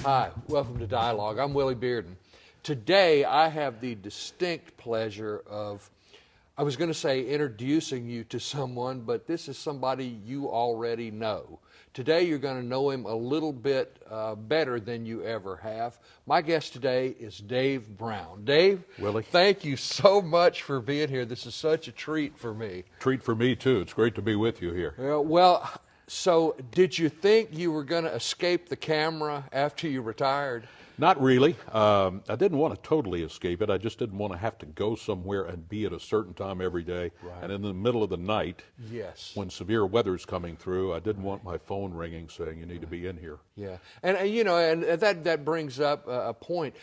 Hi, welcome to Dialogue. I'm Willy Bearden. Today I have the distinct pleasure of, I was going to say introducing you to someone, but this is somebody you already know. Today you're going to know him a little bit better than you ever have. My guest today is Dave Brown. Dave, Willie, thank you so much for being here. This is such a treat for me. Treat for me too. It's great to be with you here. Well, so did you think you were going to escape the camera after you retired? Not really. I didn't want to totally escape it. I just didn't want to have to go somewhere and be at a certain time every day. Right. And in the middle of the night, yes, when severe weather's coming through, I didn't want my phone ringing saying you need to be in here. Yeah, and you know, and that brings up a point.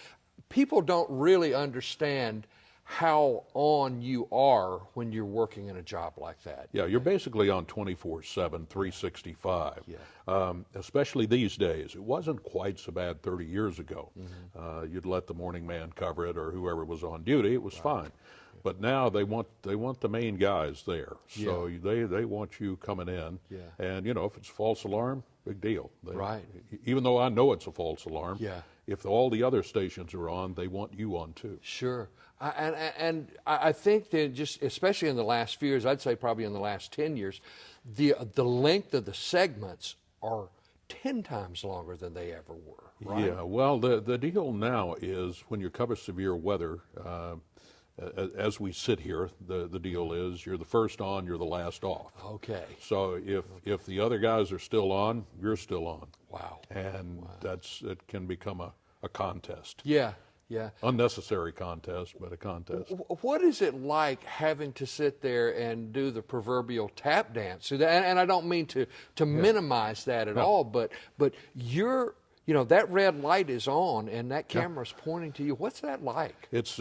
People don't really understand how on you are when you're working in a job like that. Yeah, you're basically on 24/7, 365. Yeah. Especially these days. It wasn't quite so bad 30 years ago. Mm-hmm. You'd let the morning man cover it or whoever was on duty. It was fine. Yeah. But now they want the main guys there. So yeah, they want you coming in. Yeah. And you know, if it's a false alarm, big deal. Right. Even though I know it's a false alarm. Yeah. If all the other stations are on, they want you on too. Sure. And I think that just, especially in the last few years, I'd say probably in the last 10 years, the length of the segments are 10 times longer than they ever were, right? Yeah, well, the deal now is when you cover severe weather, as we sit here, the deal is you're the first on, you're the last off. Okay. So if the other guys are still on, you're still on. Wow. And it can become a contest. Yeah. Yeah. Unnecessary contest, but a contest. What is it like having to sit there and do the proverbial tap dance? And I don't mean to minimize that at all, but you're, you know, that red light is on and that camera's pointing to you. What's that like? It's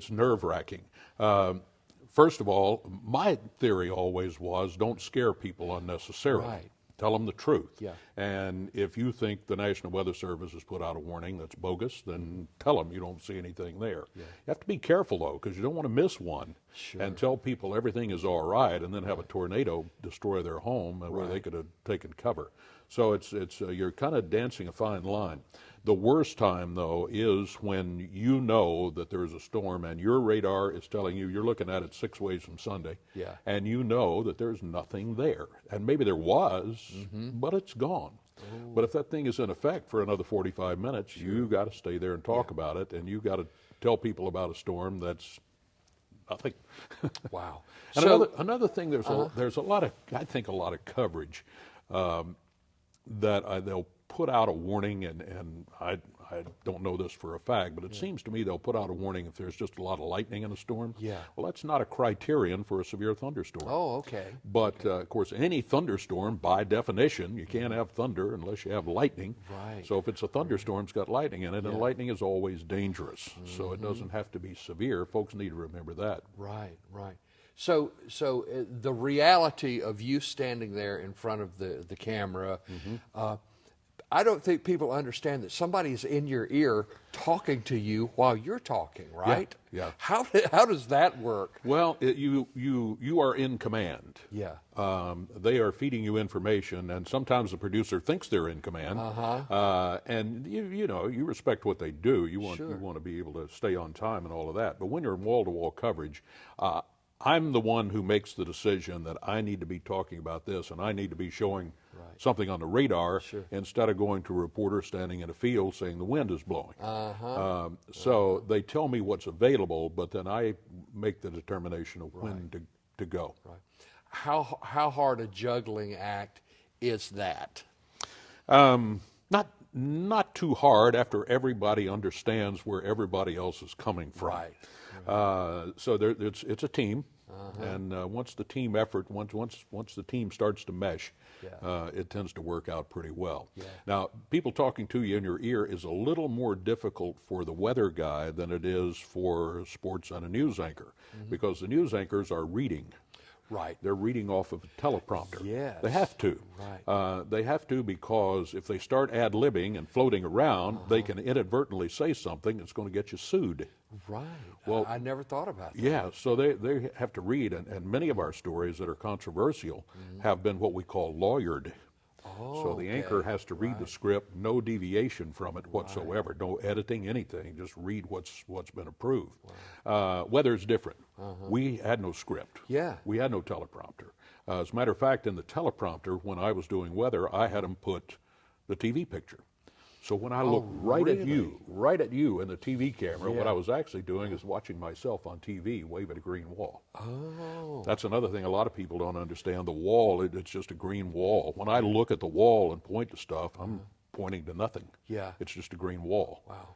nerve-wracking. First of all, my theory always was don't scare people unnecessarily. Right. Tell them the truth. Yeah. And if you think the National Weather Service has put out a warning that's bogus, then tell them you don't see anything there. Yeah. You have to be careful, though, because you don't want to miss one and tell people everything is all right and then have a tornado destroy their home where they could have taken cover. So it's you're kind of dancing a fine line. The worst time, though, is when you know that there's a storm and your radar is telling you you're looking at it 6 ways from Sunday, and you know that there's nothing there. And maybe there was, but it's gone. Oh. But if that thing is in effect for another 45 minutes, you got to stay there and talk about it, and you got to tell people about a storm that's nothing. Wow. And so, another thing, there's a lot of, I think, a lot of coverage that they'll put out a warning, and I don't know this for a fact, but it seems to me they'll put out a warning if there's just a lot of lightning in a storm. Yeah. Well, that's not a criterion for a severe thunderstorm. Oh, okay. But, of course, any thunderstorm, by definition, you can't have thunder unless you have lightning. Right. So if it's a thunderstorm, it's got lightning in it, and lightning is always dangerous. So it doesn't have to be severe. Folks need to remember that. Right, right. So the reality of you standing there in front of the camera, I don't think people understand that somebody's in your ear talking to you while you're talking, right? Yeah. How does that work? Well, you are in command. Yeah. They are feeding you information, and sometimes the producer thinks they're in command. And you respect what they do. You want to be able to stay on time and all of that. But when you're in wall-to-wall coverage, I'm the one who makes the decision that I need to be talking about this, and I need to be showing something on the radar instead of going to a reporter standing in a field saying the wind is blowing. So they tell me what's available, but then I make the determination of when to go. Right. How hard a juggling act is that? Not too hard after everybody understands where everybody else is coming from. Right. So it's a team. And once the team effort, once the team starts to mesh, it tends to work out pretty well. Yeah. Now, people talking to you in your ear is a little more difficult for the weather guy than it is for sports and a news anchor, because the news anchors are reading. Right. They're reading off of a teleprompter. Yes. They have to. Right. They have to, because if they start ad-libbing and floating around, they can inadvertently say something that's going to get you sued. Right. Well, I never thought about that. Yeah, so they have to read, and many of our stories that are controversial have been what we call lawyered. Oh, So the anchor has to read the script, no deviation from it whatsoever, no editing, anything, just read what's been approved. Weather's different. We had no script. Yeah. We had no teleprompter. As a matter of fact, in the teleprompter, when I was doing weather, I had them put the TV picture. So when I look right at you in the TV camera, what I was actually doing is watching myself on TV wave at a green wall. Oh. That's another thing a lot of people don't understand. The wall, it's just a green wall. When I look at the wall and point to stuff, I'm pointing to nothing. Yeah. It's just a green wall. Wow.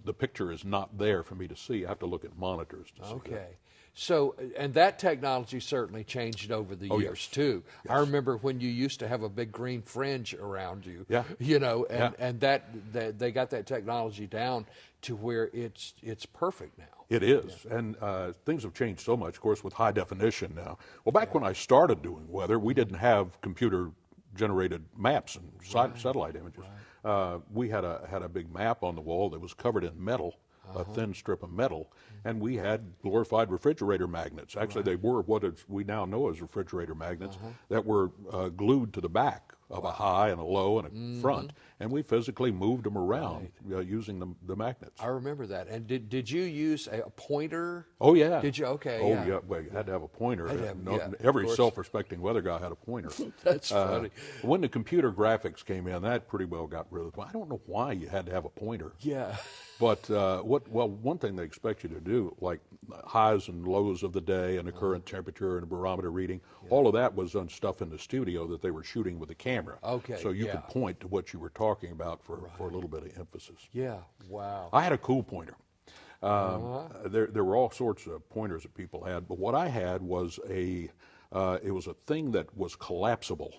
The picture is not there for me to see. I have to look at monitors to see that. Okay. So, and that technology certainly changed over the years too. Yes. I remember when you used to have a big green fringe around you. Yeah. You know, and that they got that technology down to where it's perfect now. It is, and things have changed so much, of course, with high definition now. Well, back when I started doing weather, we didn't have computer-generated maps and satellite images. We had a big map on the wall that was covered in metal, a thin strip of metal, and we had glorified refrigerator magnets. Actually, they were what we now know as refrigerator magnets that were glued to the back of a high and a low and a front, and we physically moved them around using the magnets. I remember that. And did you use a pointer? Oh, yeah. Did you? Okay. Oh, yeah. Well, you had to have a pointer. Every self-respecting weather guy had a pointer. That's funny. When the computer graphics came in, that pretty well got rid of it. I don't know why you had to have a pointer. Yeah. But one thing they expect you to do, like highs and lows of the day and the current temperature and a barometer reading, all of that was on stuff in the studio that they were shooting with a camera. Okay. So you could point to what you were talking about for a little bit of emphasis. Yeah. Wow. I had a cool pointer. There were all sorts of pointers that people had, but what I had was it was a thing that was collapsible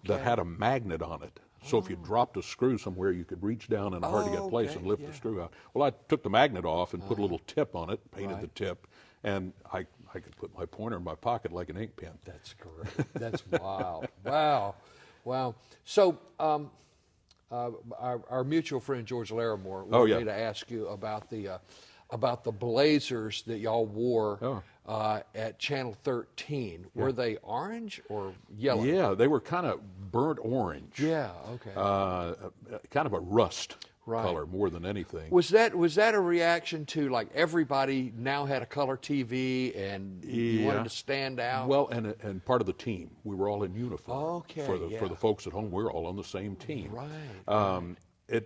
that had a magnet on it. So if you dropped a screw somewhere, you could reach down in a hard-to-get place and lift the screw out. Well, I took the magnet off and put a little tip on it, painted the tip, and I could put my pointer in my pocket like an ink pen. That's great. That's wild. Wow. So our mutual friend George Larimore wanted me to ask you about the blazers that y'all wore at Channel 13. Were they orange or yellow? Yeah, they were kind of burnt orange. Yeah, okay. Kind of a rust color more than anything. Was that a reaction to like everybody now had a color TV and you wanted to stand out? Well, and part of the team, we were all in uniform. Okay, for the folks at home, we're all on the same team. Right.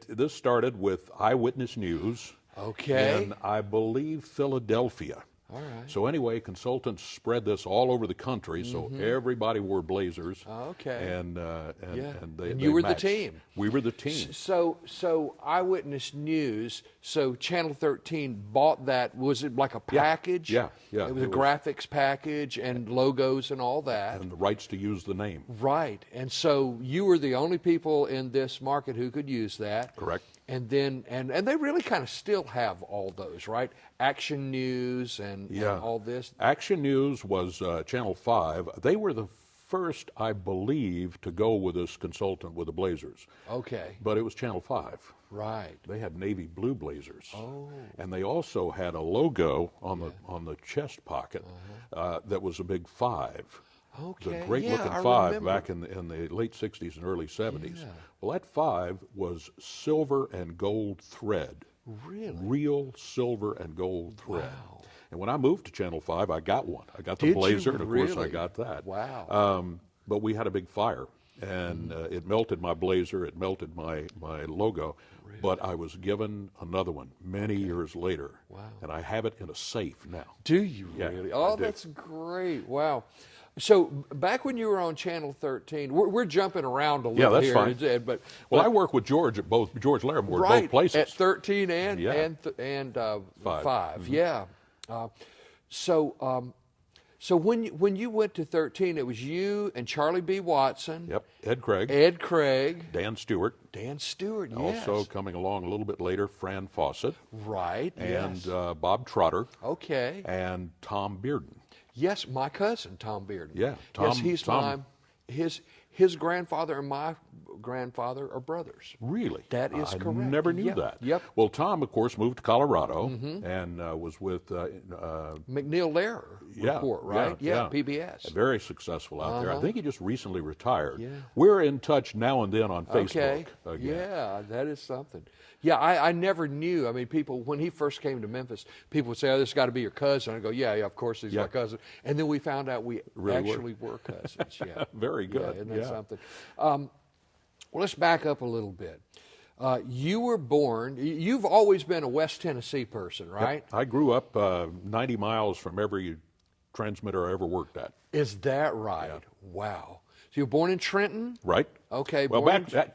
This started with Eyewitness News. Okay. In, I believe, Philadelphia. All right. So anyway, consultants spread this all over the country, so everybody wore blazers. Okay. And they you were matched. the team. We were the team. So Eyewitness News. So Channel 13 bought that. Was it like a package? Yeah. It was a graphics package and logos and all that. And the rights to use the name. Right. And so you were the only people in this market who could use that. Correct. And then and they really kind of still have all those, right? Action News and all this. Action News was Channel 5. They were the first, I believe, to go with this consultant with the blazers. Okay. But it was Channel 5. Right. They had navy blue blazers. Oh. And they also had a logo on the chest pocket that was a big 5. Okay. It was a great-looking 5 back in the late 60s and early 70s. Yeah. Well, that 5 was silver and gold thread. Really? Real silver and gold thread. Wow. And when I moved to Channel 5, I got one. I got the blazer, and of course I got that. Wow. But we had a big fire, and it melted my blazer, it melted my logo, but I was given another one many years later. Wow. And I have it in a safe now. Do you really? Oh, that's great. Wow. So back when you were on Channel 13, we're jumping around a little here. Yeah, that's fine. But I work with George at George Larimore at both places. At 13 and 5. Yeah. So when you went to 13, it was you and Charlie B. Watson. Yep. Ed Craig. Dan Stewart. Yes. Also coming along a little bit later, Fran Fawcett. Right. And Bob Trotter. Okay. And Tom Bearden. Yes, my cousin Tom Bearden. Yeah, Tom. Yes, he's his grandfather and my grandfather are brothers. Really? That is I correct. never knew Yeah. that. Yep. Well, Tom, of course, moved to Colorado and was with McNeil Lehrer report, right? Yeah, PBS. Very successful out there. I think he just recently retired. Yeah. We're in touch now and then on Facebook. Okay. Again. Yeah, that is something. Yeah, I never knew. I mean, people, when he first came to Memphis, people would say, "Oh, this has got to be your cousin." I go, "Yeah, of course he's my cousin." And then we found out we actually were cousins. Yeah. Very good. Yeah, isn't that something? Well, let's back up a little bit. You were born, you've always been a West Tennessee person, right? Yep. I grew up 90 miles from every transmitter I ever worked at. Is that right? Yeah. Wow. So you were born in Trenton? Right. Okay. Well,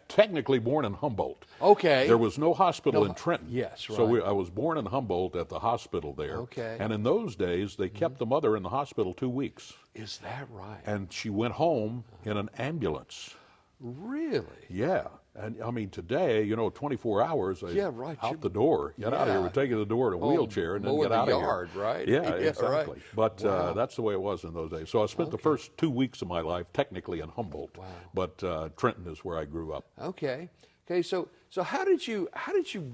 technically born in Humboldt. Okay. There was no hospital in Trenton. Yes, right. So I was born in Humboldt at the hospital there. Okay. And in those days, they kept the mother in the hospital 2 weeks. Is that right? And she went home in an ambulance. Really? Yeah. And I mean, today, 24 hours, right. out the door. Get out of here. We're taking the door in a wheelchair and then get out of here. Yard, right? Yeah, exactly. Right. But that's the way it was in those days. So I spent the first 2 weeks of my life technically in Humboldt. Wow. But Trenton is where I grew up. Okay. Okay, so how did you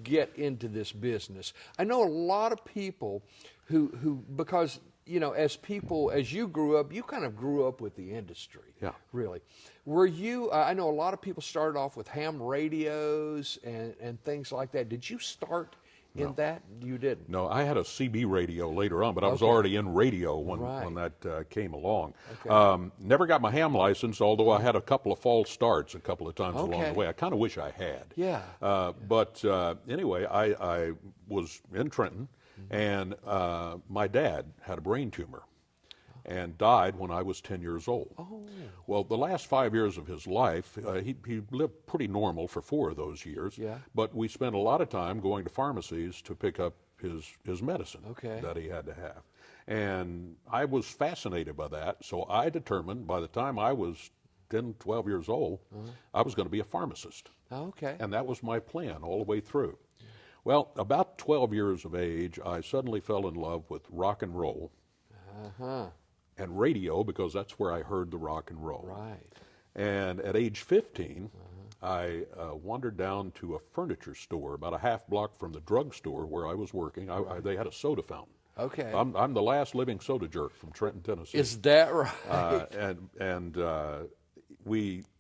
get into this business? I know a lot of people who because as you grew up, you kind of grew up with the industry. Yeah. Really. Were you, I know a lot of people started off with ham radios and things like that. Did you start in that? You didn't? No, I had a CB radio later on, but I was already in radio when that came along. Okay. Never got my ham license, although I had a couple of false starts a couple of times along the way. I kind of wish I had. Yeah. But anyway, I was in Trenton, and my dad had a brain tumor and died when I was 10 years old. Oh. Well, the last 5 years of his life, he lived pretty normal for 4 of those years. Yeah. But we spent a lot of time going to pharmacies to pick up his medicine that he had to have. And I was fascinated by that, so I determined by the time I was 10, 12 years old, I was going to be a pharmacist. Okay. And that was my plan all the way through. Well, about 12 years of age, I suddenly fell in love with rock and roll. And radio, because that's where I heard the rock and roll. Right. And at age 15, I wandered down to a furniture store about a half block from the drugstore where I was working. They had a soda fountain. Okay. I'm the last living soda jerk from Trenton, Tennessee. Is that right?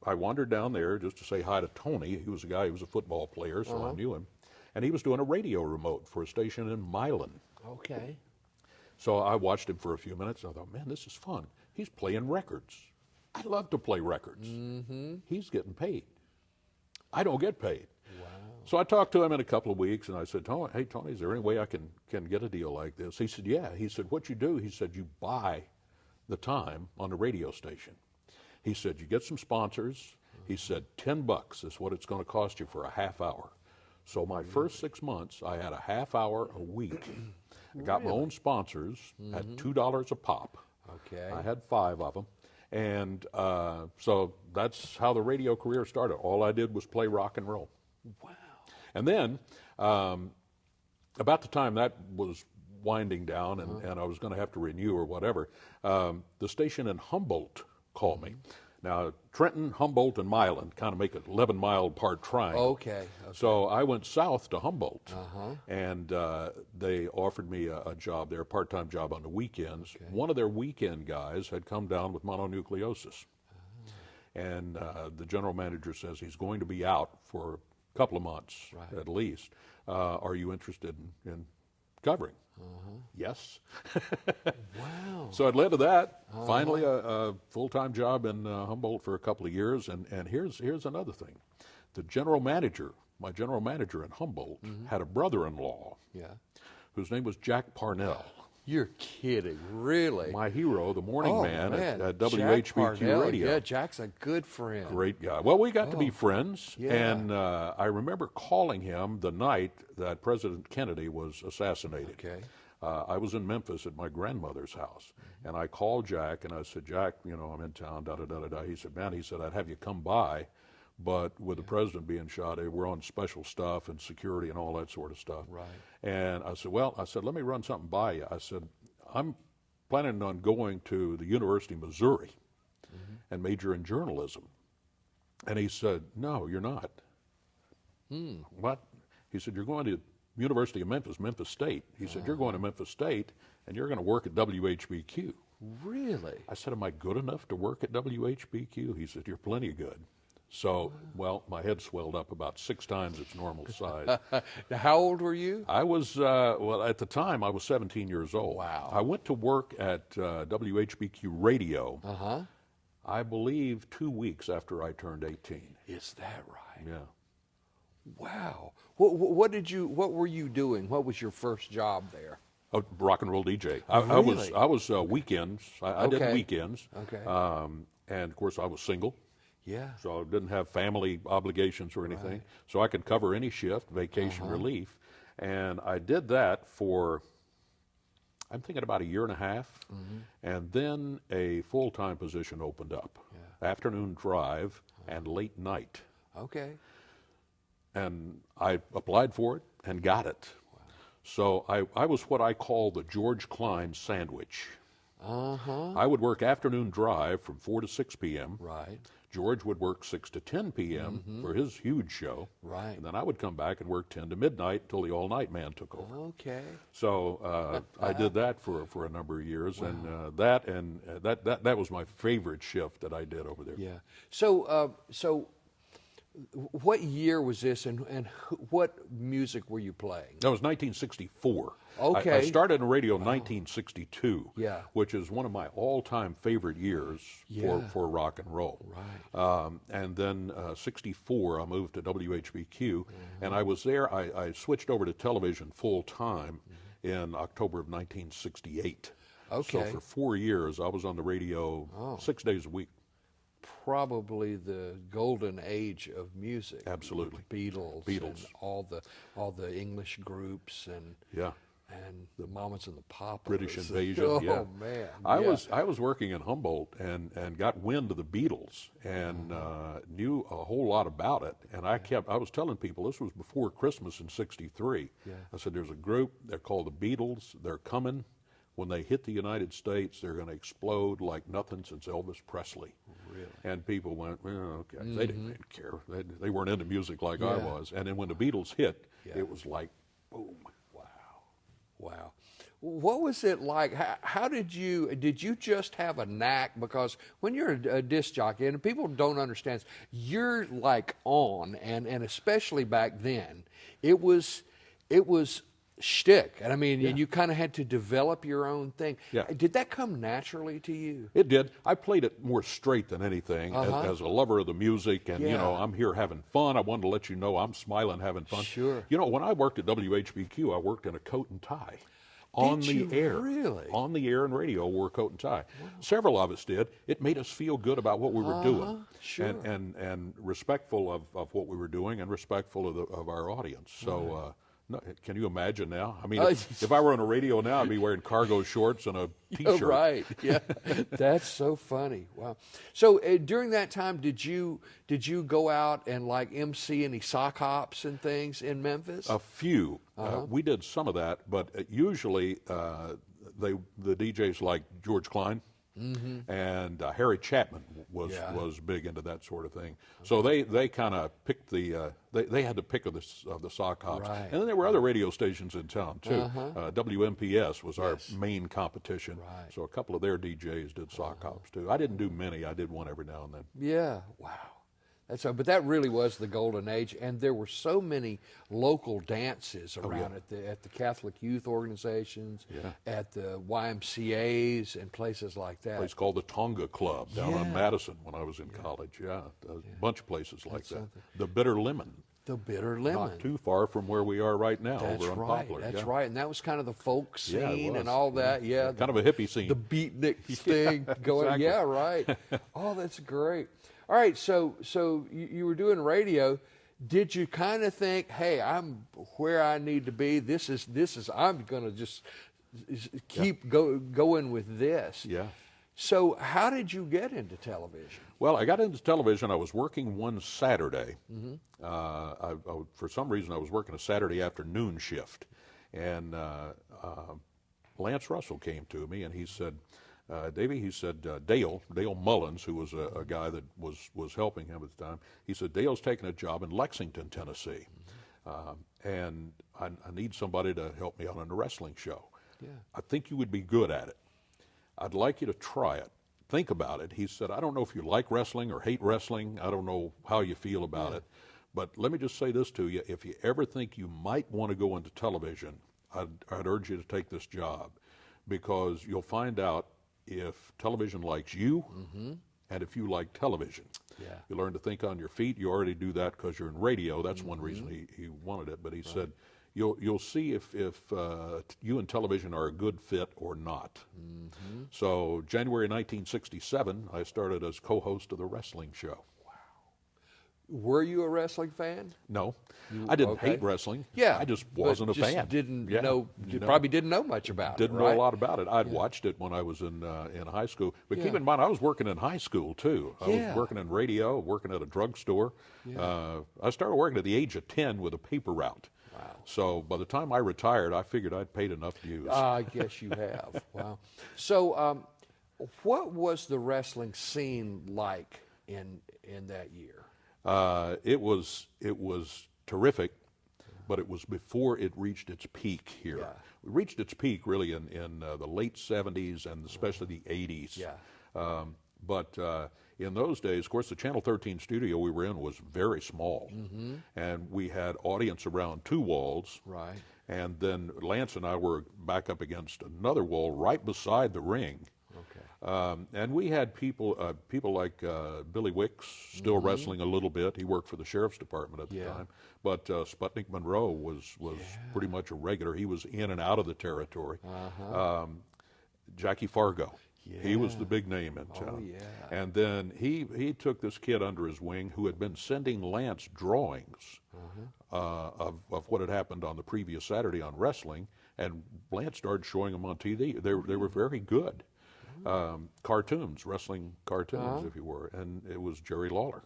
I wandered down there just to say hi to Tony. He was a guy, he was a football player, so I knew him. And he was doing a radio remote for a station in Milan. Okay. So I watched him for a few minutes. And I thought, man, this is fun. He's playing records. I love to play records. He's getting paid. I don't get paid. Wow. So I talked to him in a couple of weeks, and I said, hey, Tony, is there any way I can get a deal like this? He said, yeah. He said, what you do, he said, you buy the time on the radio station. He said, you get some sponsors. He said, $10 is what it's going to cost you for a half hour. So my first 6 months, I had a half hour a week. I got my own sponsors at $2 a pop. Okay. I had 5 of them. And so that's how the radio career started. All I did was play rock and roll. Wow. And then about the time that was winding down and I was going to have to renew or whatever, the station in Humboldt called me. Now, Trenton, Humboldt, and Milan kind of make an 11-mile apart triangle. Okay. So I went south to Humboldt, and they offered me a job there, a part-time job on the weekends. Okay. One of their weekend guys had come down with mononucleosis. And the general manager says he's going to be out for a couple of months at least. Are you interested in covering? Yes. Wow. So it led to that. Finally, a full-time job in Humboldt for a couple of years. And here's another thing. The general manager, my general manager in Humboldt, had a brother-in-law whose name was Jack Parnell. You're kidding, really? My hero, the morning man at Jack WHBQ Parnell. Radio. Yeah, Jack's a good friend. Great guy. Well, we got to be friends, Yeah. and I remember calling him the night that President Kennedy was assassinated. Okay. I was in Memphis at my grandmother's house, and I called Jack, and I said, Jack, I'm in town, da-da-da-da-da. He said, man, I'd have you come by, but with the president being shot, we're on special stuff and security and all that sort of stuff. Right. And I said, let me run something by you. I said, I'm planning on going to the University of Missouri and major in journalism. And he said, "No, you're not." What? He said, "You're going to University of Memphis, Memphis State." He said, "You're going to Memphis State, and you're going to work at WHBQ." Really? I said, "Am I good enough to work at WHBQ?" He said, "You're plenty good." So, well, my head swelled up about 6 times its normal size. Now, how old were you? I was, well, at the time, I was 17 years old. Wow. I went to work at WHBQ Radio, Uh-huh. I believe 2 weeks after I turned 18. Is that right? Yeah. Wow. What were you doing? What was your first job there? A rock and roll DJ. Really? I was weekends. I did Okay. weekends. Okay. And of course, I was single. Yeah. So I didn't have family obligations or anything. So I could cover any shift, vacation relief. And I did that for, I'm thinking about a year and a half. And then a full-time position opened up. Afternoon drive and late night. Okay. And I applied for it and got it. So I was what I call the George Klein sandwich. Uh-huh. I would work afternoon drive from 4 to 6 p.m. Right. George would work 6 to 10 p.m. for his huge show. Right. And then I would come back and work 10 to midnight until the all-night man took over. Okay. So I did that for a number of years, and that was my favorite shift that I did over there. Yeah. So what year was this, and what music were you playing? That was 1964. Okay. I started in radio in 1962, Yeah. which is one of my all-time favorite years for rock and roll. Right. And then 64, I moved to WHBQ, and I was there. I switched over to television full-time in October of 1968. Okay. So for 4 years, I was on the radio 6 days a week. Probably the golden age of music. Absolutely. Beatles. Beatles. And all the English groups and the Mamas and the Papas. British Invasion. Oh yeah. man. I was working in Humboldt and got wind of the Beatles and knew a whole lot about it. And I was telling people, this was before Christmas in ⁻63. Yeah. I said, there's a group, they're called the Beatles. They're coming. When they hit the United States, they're going to explode like nothing since Elvis Presley. Really? And people went, well, okay. They didn't care. They weren't into music like I was. And then when the Beatles hit, it was like, boom. Wow. What was it like? How did you just have a knack? Because when you're a disc jockey, and people don't understand, you're like on, and especially back then, it was shtick. And I mean, and you kind of had to develop your own thing. Yeah. Did that come naturally to you? It did. I played it more straight than anything as a lover of the music. And, you know, I'm here having fun. I wanted to let you know I'm smiling, having fun. Sure. You know, when I worked at WHBQ, I worked in a coat and tie. On the air. Really? On the air and radio, wore a coat and tie. Wow. Several of us did. It made us feel good about what we were doing. Sure. And respectful of what we were doing and respectful of our audience. So, no, can you imagine now? I mean, if I were on a radio now, I'd be wearing cargo shorts and a T-shirt. Oh, right. Yeah. That's so funny. Wow. So during that time, did you go out and like MC any sock hops and things in Memphis? A few. We did some of that, but usually the DJs like George Klein and Harry Chapman was big into that sort of thing. So they kind of picked they had to pick of the sock hops. Right. And then there were other radio stations in town too. WMPS was our main competition. Right. So a couple of their DJs did sock hops too. I didn't do many. I did one every now and then. Yeah. Wow. But that really was the golden age, and there were so many local dances around at the Catholic youth organizations, at the YMCA's and places like that. A place called the Tonga Club down on Madison when I was in college. A bunch of places like that. Something. The Bitter Lemon. The Bitter Lemon. Not too far from where we are right now. That's over on right. Poplar. That's right. And that was kind of the folk scene was. and all that. Yeah. Kind of a hippie scene. The beatnik thing going. Exactly. Yeah, right. Oh, that's great. All right. So you were doing radio. Did you kind of think, hey, I'm where I need to be? This is I'm going to just keep going with this. Yeah. So how did you get into television? Well, I got into television. I was working one Saturday. For some reason, I was working a Saturday afternoon shift. And Lance Russell came to me, and he said, Davey, he said, Dale Mullins, who was a guy that was helping him at the time, he said, Dale's taking a job in Lexington, Tennessee, and I need somebody to help me out on a wrestling show. Yeah. I think you would be good at it. I'd like you to try it. Think about it. He said, I don't know if you like wrestling or hate wrestling. I don't know how you feel about it. But let me just say this to you. If you ever think you might want to go into television, I'd urge you to take this job, because you'll find out if television likes you and if you like television. Yeah. You learn to think on your feet. You already do that because you're in radio. That's one reason he wanted it. But he said, you'll see if you and television are a good fit or not. So January 1967, I started as co-host of the wrestling show. Were you a wrestling fan? No, I didn't hate wrestling. Yeah, I just wasn't a fan. Didn't know. You probably didn't know much about it. Didn't know a lot about it. I'd watched it when I was in high school. But keep in mind, I was working in high school too. I was working in radio, working at a drugstore. I started working at the age of 10 with a paper route. Wow. So by the time I retired, I figured I'd paid enough dues. I guess you have. Wow. So, what was the wrestling scene like in that year? It was terrific, but it was before it reached its peak here. Yeah. It reached its peak really in the late 70s and especially the 80s. Yeah. But in those days, of course, the Channel 13 studio we were in was very small, and we had audience around two walls. Right. And then Lance and I were back up against another wall right beside the ring. And we had people like Billy Wicks, still wrestling a little bit. He worked for the sheriff's department at the time. But Sputnik Monroe was pretty much a regular. He was in and out of the territory. Jackie Fargo, he was the big name in town. And then he took this kid under his wing who had been sending Lance drawings of what had happened on the previous Saturday on wrestling, and Lance started showing them on TV. They were very good. Cartoons, wrestling cartoons, if you were, and it was Jerry Lawler.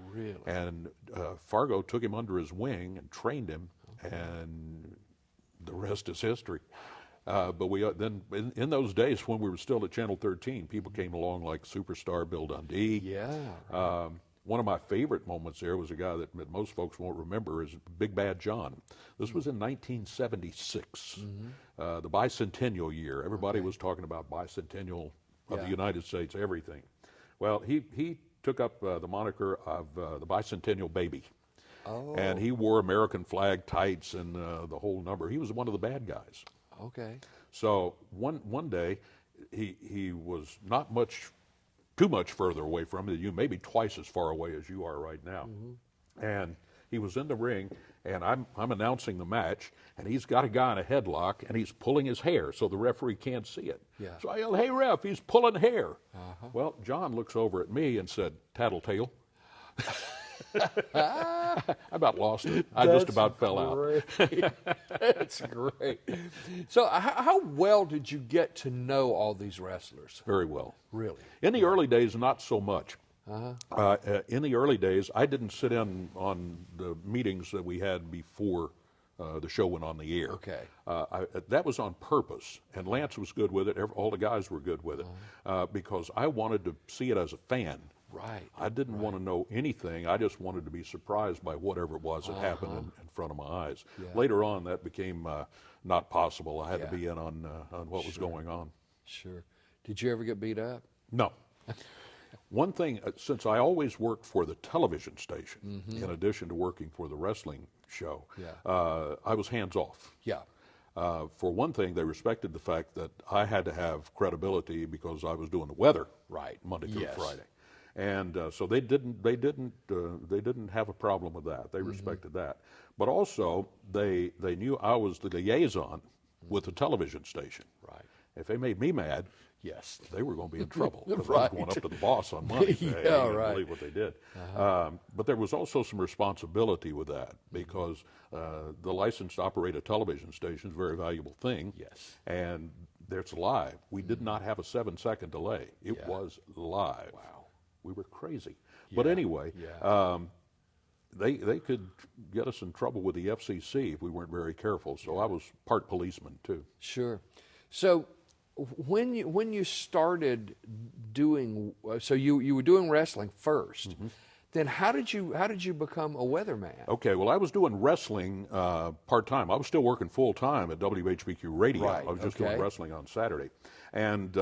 Really? And Fargo took him under his wing and trained him, and the rest is history. But we then in those days when we were still at Channel 13, people came along like superstar Bill Dundee. Yeah. Right. One of my favorite moments there was a guy that most folks won't remember, is Big Bad John. This was in 1976, the bicentennial year. Everybody was talking about bicentennial of the United States, everything. Well, he took up the moniker of the bicentennial baby. Oh. And he wore American flag tights and the whole number. He was one of the bad guys. Okay. So one day, he was not too much further away from you, maybe twice as far away as you are right now. And he was in the ring, and I'm announcing the match, and he's got a guy in a headlock, and he's pulling his hair so the referee can't see it. Yeah. So I yell, "Hey, ref, he's pulling hair." Well, John looks over at me and said, "Tattletale." I about lost it. I just about fell out. That's great. So how well did you get to know all these wrestlers? Very well. Really? In the early days, not so much. In the early days, I didn't sit in on the meetings that we had before the show went on the air. Okay. That was on purpose, and Lance was good with it. All the guys were good with it because I wanted to see it as a fan. Right. I didn't want to know anything. I just wanted to be surprised by whatever it was that happened in front of my eyes. Yeah. Later on, that became not possible. I had to be in on what was going on. Sure. Did you ever get beat up? No. One thing, since I always worked for the television station, in addition to working for the wrestling show, I was hands-off. Yeah. For one thing, they respected the fact that I had to have credibility because I was doing the weather Monday through Friday. And so they didn't have a problem with that. They respected that. But also, they knew I was the liaison with the television station. Right. If they made me mad, they were going to be in trouble. I was going up to the boss on Monday. You couldn't believe what they did. But there was also some responsibility with that because the license to operate a television station is a very valuable thing. Yes. And it's live. We did not have a 7-second delay. It was live. Wow. We were crazy. But anyway, they could get us in trouble with the FCC if we weren't very careful. So I was part policeman, too. Sure. So when you started doing, so you were doing wrestling first. Then how did you become a weatherman? Okay, well, I was doing wrestling part-time. I was still working full-time at WHBQ Radio. Right, I was just okay. doing wrestling on Saturday. And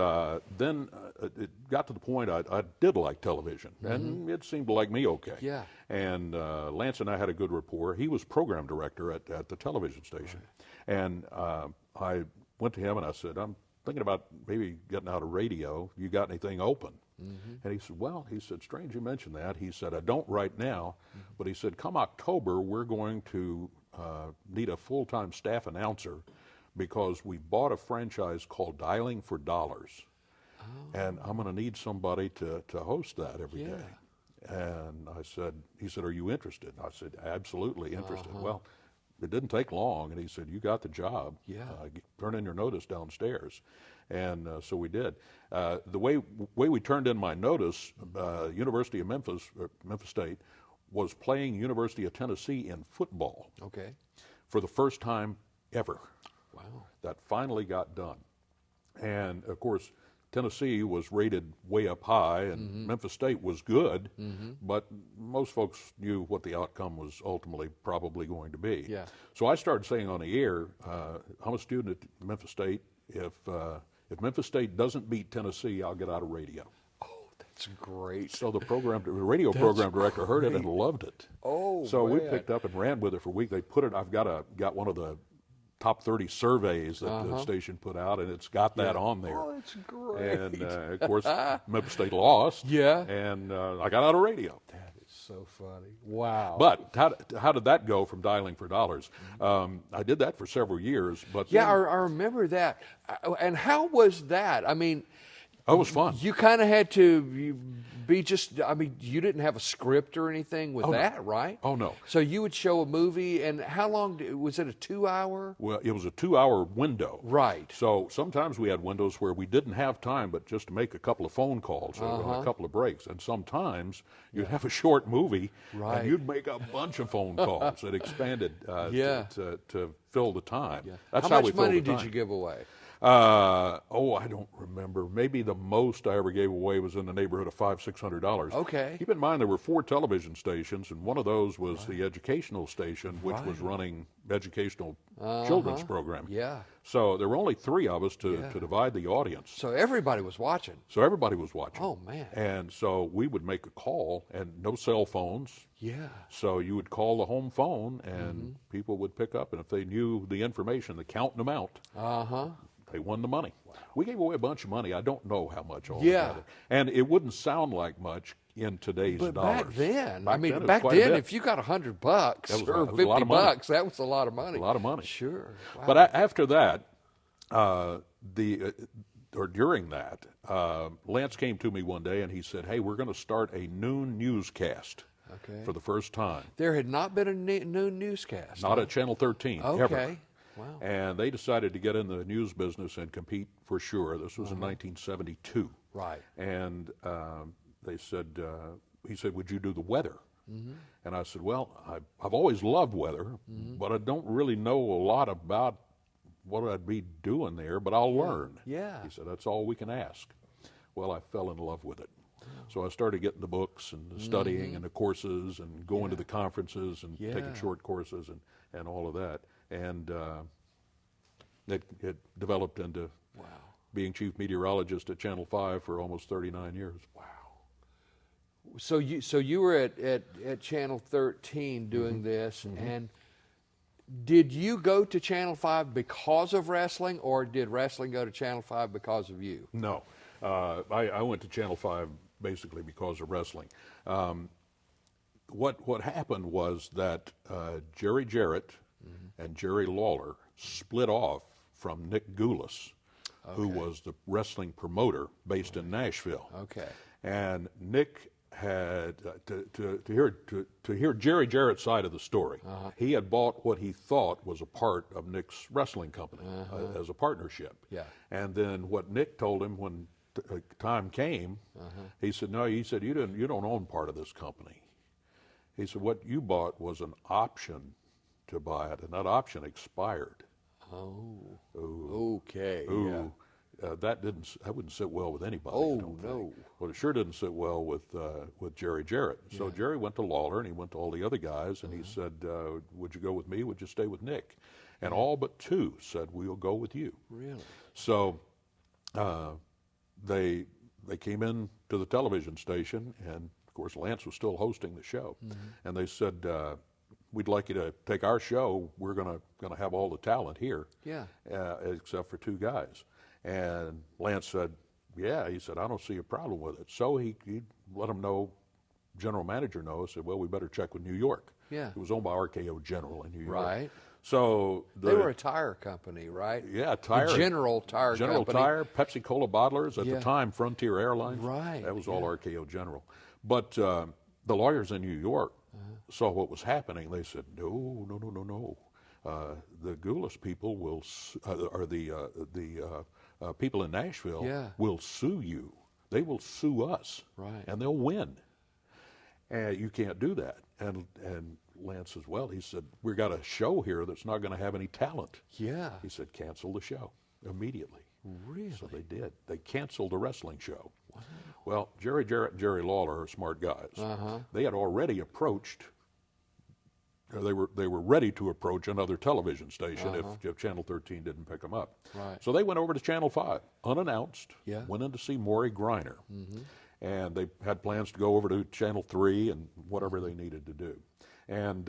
then it got to the point I did like television, and it seemed to like me okay. Yeah. And Lance and I had a good rapport. He was program director at the television station. Right. And I went to him and I said, I'm thinking about maybe getting out of radio. You got anything open? And he said, well, he said, strange you mentioned that. He said, I don't right now, but he said, come October, we're going to need a full-time staff announcer because we bought a franchise called Dialing for Dollars. And I'm going to need somebody to host that every day. And I said, he said, are you interested? I said, absolutely interested. Well, it didn't take long, and he said, you got the job. Turn in your notice downstairs. And so we did. The way we turned in my notice, University of Memphis, Memphis State, was playing University of Tennessee in football. Okay. For the first time ever. Wow. That finally got done. And, of course, Tennessee was rated way up high, and Memphis State was good, but most folks knew what the outcome was ultimately probably going to be. Yeah. So I started saying on the air, I'm a student at Memphis State. If Memphis State doesn't beat Tennessee, I'll get out of radio. Oh, that's great. So the radio program director heard it and loved it. Oh, so we man. picked up and ran with it for a week. They put it. I've got one of the top 30 surveys that the station put out, and it's got that on there. Oh, that's great. And of course, Memphis State lost. Yeah. And I got out of radio. That is so funny. Wow. But how did that go from Dialing for Dollars? I did that for several years. But yeah, then, I remember that. And how was that? I mean, it was fun. you kind of had to be just, I mean, you didn't have a script or anything with that, right? Oh, no. So you would show a movie, and how long, was it a 2-hour? Well, it was a 2-hour window. Right. So sometimes we had windows where we didn't have time but just to make a couple of phone calls or a couple of breaks. And sometimes you'd have a short movie, Right. and you'd make a bunch of phone calls. It expanded to fill the time. Yeah. That's how we much filled money the time. did you give away? I don't remember. Maybe the most I ever gave away was in the neighborhood of $500-600. Okay. Keep in mind there were 4 television stations, and one of those was the educational station, which was running educational children's programming. Yeah. So there were only 3 of us to divide the audience. So everybody was watching. So everybody was watching. Oh, man. And so we would make a call, and no cell phones. Yeah. So you would call the home phone, and people would pick up, and if they knew the information, the count and amount, they won the money. Wow. We gave away a bunch of money. I don't know how much altogether. And it wouldn't sound like much in today's But dollars. back then, Back then, if you got $100 or that was a lot of money. $50, that was a lot of money. A lot of money. Sure. Wow. But after that, during that, Lance came to me one day and he said, "Hey, we're going to start a noon newscast for the first time." There had not been a noon newscast. Not at Channel 13 ever. Okay. Wow. And they decided to get in the news business and compete for sure. This was in 1972. Right. And they said, he said, "Would you do the weather?" And I said, "Well, I've always loved weather, but I don't really know a lot about what I'd be doing there, but I'll learn." Yeah. He said, "That's all we can ask." Well, I fell in love with it. So I started getting the books and the studying and the courses and going to the conferences and taking short courses and all of that. And it developed into being chief meteorologist at Channel 5 for almost 39 years. Wow. So you were at Channel 13 doing this, and did you go to Channel 5 because of wrestling, or did wrestling go to Channel 5 because of you? No. I went to Channel 5 basically because of wrestling. What happened was that Jerry Jarrett and Jerry Lawler split off from Nick Goulas, who was the wrestling promoter based in Nashville. Okay. And Nick had to hear Jerry Jarrett's side of the story. He had bought what he thought was a part of Nick's wrestling company as a partnership. Yeah. And then what Nick told him when time came, he said, "No," he said, "You don't own part of this company." He said, "What you bought was an option to buy it, and that option expired." Oh. Okay. Ooh. Yeah. that wouldn't sit well with anybody. I Oh, don't no. think. Well, it sure didn't sit well with Jerry Jarrett. So Jerry went to Lawler, and he went to all the other guys, and he said, "Would you go with me? Would you stay with Nick?" And all but two said, "We'll go with you." Really? So they came in to the television station, and of course Lance was still hosting the show, and they said, "We'd like you to take our show. We're gonna have all the talent here, except for two guys." And Lance said, "Yeah." He said, "I don't see a problem with it." So he let him know. General manager knows. Said, "Well, we better check with New York." Yeah. It was owned by RKO General in New York. Right. So They were a tire company, right? Yeah, tire. The General Tire General Company. Tire, Pepsi Cola bottlers at the Yeah. time, Frontier Airlines. Right, That was all RKO General. But the lawyers in New York saw what was happening. They said, "No, no, no, no, no. The Goulas people will, or the people in Nashville will sue you. They will sue us, Right. and they'll win. And you can't do that." And Lance as well. He said, "We got a show here that's not going to have any talent." Yeah. He said, "Cancel the show immediately." Really? So they did. They canceled the wrestling show. Wow. Well, Jerry Jarrett and Jerry Lawler are smart guys. They had already approached. They were ready to approach another television station if Channel 13 didn't pick them up. Right. So they went over to Channel 5 unannounced. Yeah. Went in to see Maury Griner, and they had plans to go over to Channel 3 and whatever they needed to do. And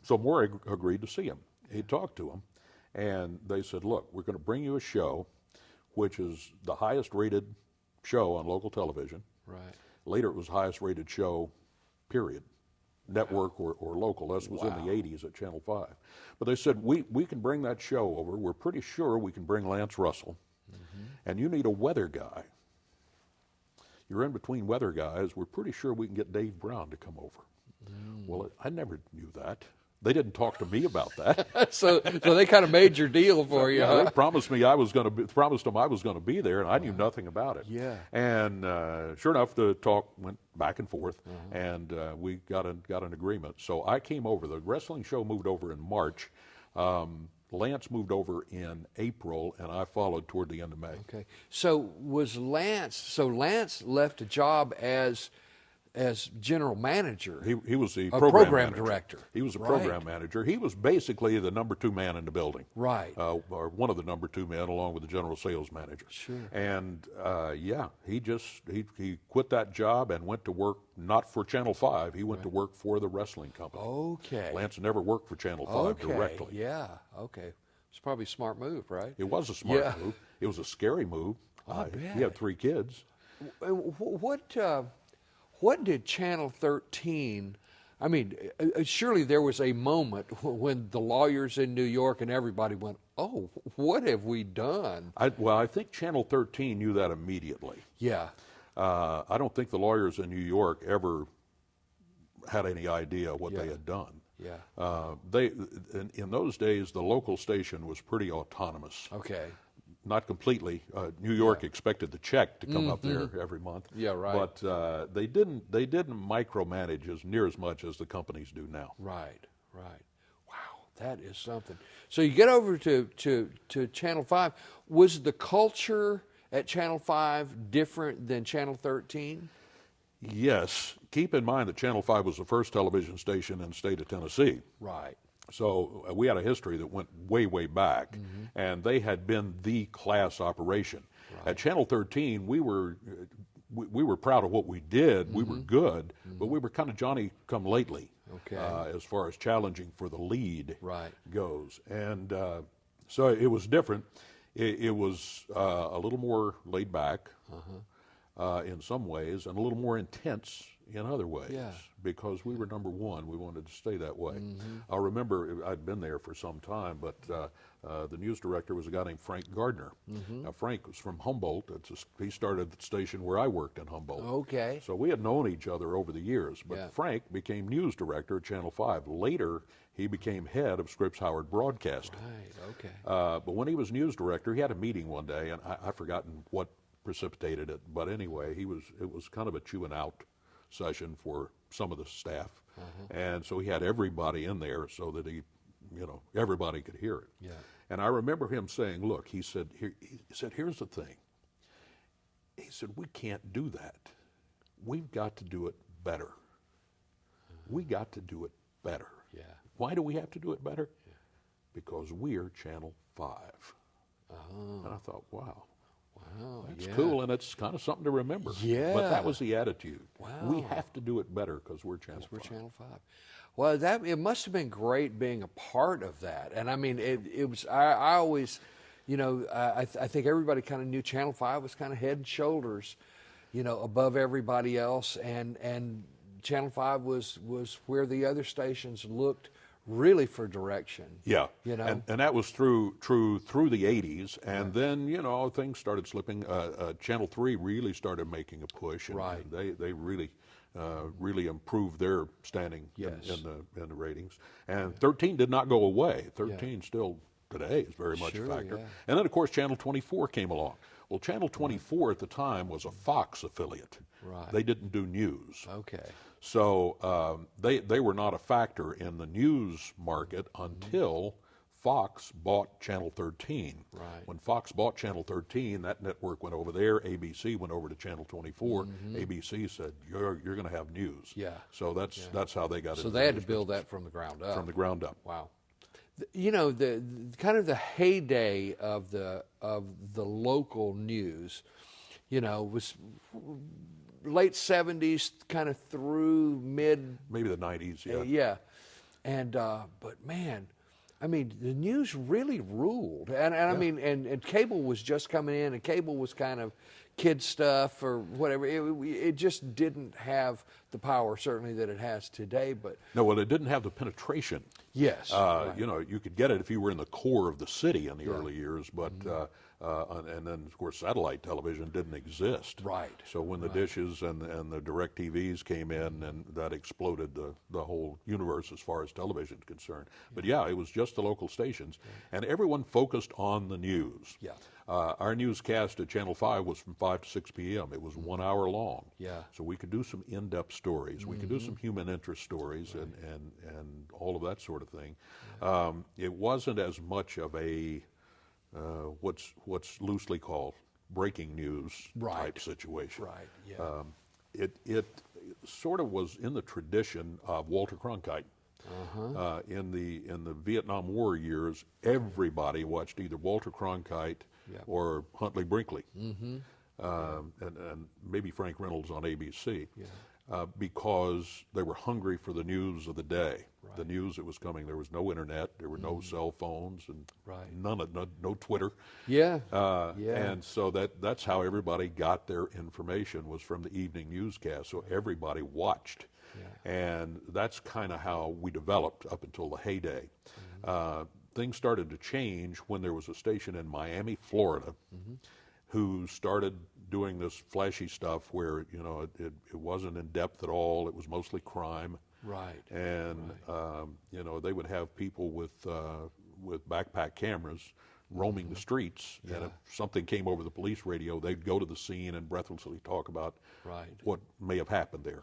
so Maury agreed to see him. He talked to him, and they said, "Look, we're going to bring you a show, which is the highest rated show on local television." Right. Later, it was the highest rated show, period, network or local. This was in the 80s at Channel 5. But they said, we can bring that show over. We're pretty sure we can bring Lance Russell, and you need a weather guy. You're in between weather guys. We're pretty sure we can get Dave Brown to come over. Well, I never knew that. They didn't talk to me about that. So they kind of made your deal for you, They huh? promised them I was going to be there, and I knew nothing about it. Yeah. And sure enough, the talk went back and forth, and we got an agreement. So I came over. The wrestling show moved over in March. Lance moved over in April, and I followed toward the end of May. Okay. So Lance left a job as general manager. He was the program manager. director. He was a Right. program manager. He was basically the number two man in the building. Right. Or one of the number two men, along with the general sales manager. Sure. And he quit that job and went to work not for Channel 5. He went to work for the wrestling company. Okay. Lance never worked for Channel 5 directly. Yeah. Okay. It's probably a smart move, right? It was a smart move. It was a scary move. I bet. He had 3 kids. What did Channel 13? I mean, surely there was a moment when the lawyers in New York and everybody went, "Oh, what have we done?" I think Channel 13 knew that immediately. Yeah. I don't think the lawyers in New York ever had any idea what they had done. Yeah. In those days, the local station was pretty autonomous. Okay. Not completely. New York expected the check to come up there every month. Yeah, right. But they didn't micromanage as near as much as the companies do now. Right. Right. Wow, that is something. So you get over to Channel 5. Was the culture at Channel 5 different than Channel 13? Yes. Keep in mind that Channel 5 was the first television station in the state of Tennessee. Right. So we had a history that went way, way back, and they had been the class operation. Right. At Channel 13, we were proud of what we did. We were good, but we were kind of Johnny-come-lately as far as challenging for the lead goes. And so it was different. It was a little more laid back in some ways, and a little more intense in other ways, because we were number one. We wanted to stay that way. I remember I'd been there for some time, but the news director was a guy named Frank Gardner. Now, Frank was from Humboldt. He started at the station where I worked in Humboldt. Okay. So we had known each other over the years, but Frank became news director at Channel 5. Later, he became head of Scripps Howard Broadcasting. Right, okay. But when he was news director, he had a meeting one day, and I've forgotten what precipitated it, but anyway, it was kind of a chewing out session for some of the staff, and so he had everybody in there so that everybody could hear it. Yeah. And I remember him saying, look, he said, here's the thing. He said, we can't do that. We've got to do it better. We got to do it better. Yeah. Why do we have to do it better? Yeah. Because we're Channel 5. And I thought, wow. Wow, that's yeah. cool, and it's kind of something to remember. Yeah. But that was the attitude. Wow. We have to do it better because we're Channel 5. We're Channel 5. Well, it must have been great being a part of that. And I mean, it was, I always, I think everybody kind of knew Channel 5 was kind of head and shoulders, above everybody else. And Channel 5 was where the other stations looked really for direction. Yeah, and that was true through the 80s, and then things started slipping. Channel 3 really started making a push, and they really improved their standing in the ratings. And 13 did not go away. 13 still today is very much a factor. Yeah. And then of course Channel 24 came along. Well, Channel 24 at the time was a Fox affiliate. Right. They didn't do news. Okay. So they were not a factor in the news market until Fox bought Channel 13. Right. When Fox bought Channel 13, that network went over there. ABC went over to Channel 24. ABC said, "You're going to have news." Yeah. So that's how they got it. So they had to build that from the ground up. From the ground up. Wow. The kind of the heyday of the local news, was late 70s kind of through maybe the 90s. Yeah. Yeah. And but man, I mean, the news really ruled, and I mean, and cable was just coming in, and cable was kind of kid stuff or whatever. It just didn't have the power, certainly, that it has today. But no, well, it didn't have the penetration. Yes, right. You could get it if you were in the core of the city in the early years, but and then of course satellite television didn't exist. Right. So when the dishes and the direct TVs came in, and that exploded the whole universe as far as television is concerned. But yeah, it was just the local stations, and everyone focused on the news. Yeah. Our newscast at Channel 5 was from 5 to 6 p.m. It was 1 hour long. Yeah. So we could do some in-depth stories. We could do some human interest stories and all of that sort of thing. It wasn't as much of a what's loosely called breaking news type situation. Right. Yeah. It sort of was in the tradition of Walter Cronkite. In the Vietnam War years, everybody watched either Walter Cronkite or Huntley Brinkley, and maybe Frank Reynolds on ABC, because they were hungry for the news of the day, the news that was coming. There was no internet, there were no cell phones, and no Twitter. And so that's how everybody got their information, was from the evening newscast. So everybody watched. And that's kind of how we developed up until the heyday. Things started to change when there was a station in Miami, Florida, who started doing this flashy stuff where it wasn't in depth at all. It was mostly crime. Right. And they would have people with backpack cameras roaming the streets, and if something came over the police radio, they'd go to the scene and breathlessly talk about what may have happened there.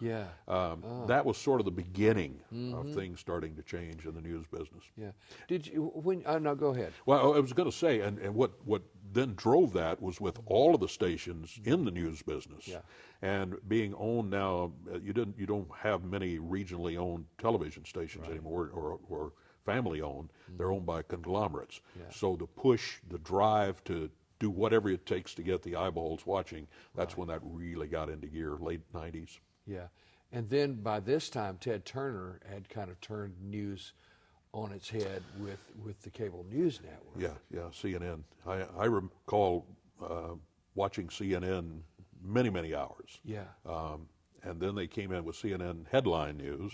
That was sort of the beginning of things starting to change in the news business. Yeah. Did you no, go ahead. Well, I was going to say, and what then drove that was with all of the stations in the news business, and being owned now. You don't have many regionally owned television stations anymore, or family owned. They're owned by conglomerates. So the drive to do whatever it takes to get the eyeballs watching, that's when that really got into gear, late 90s. Yeah. And then by this time, Ted Turner had kind of turned news on its head with the cable news network. Yeah, CNN. I recall watching CNN many hours. Yeah. And then they came in with CNN headline news,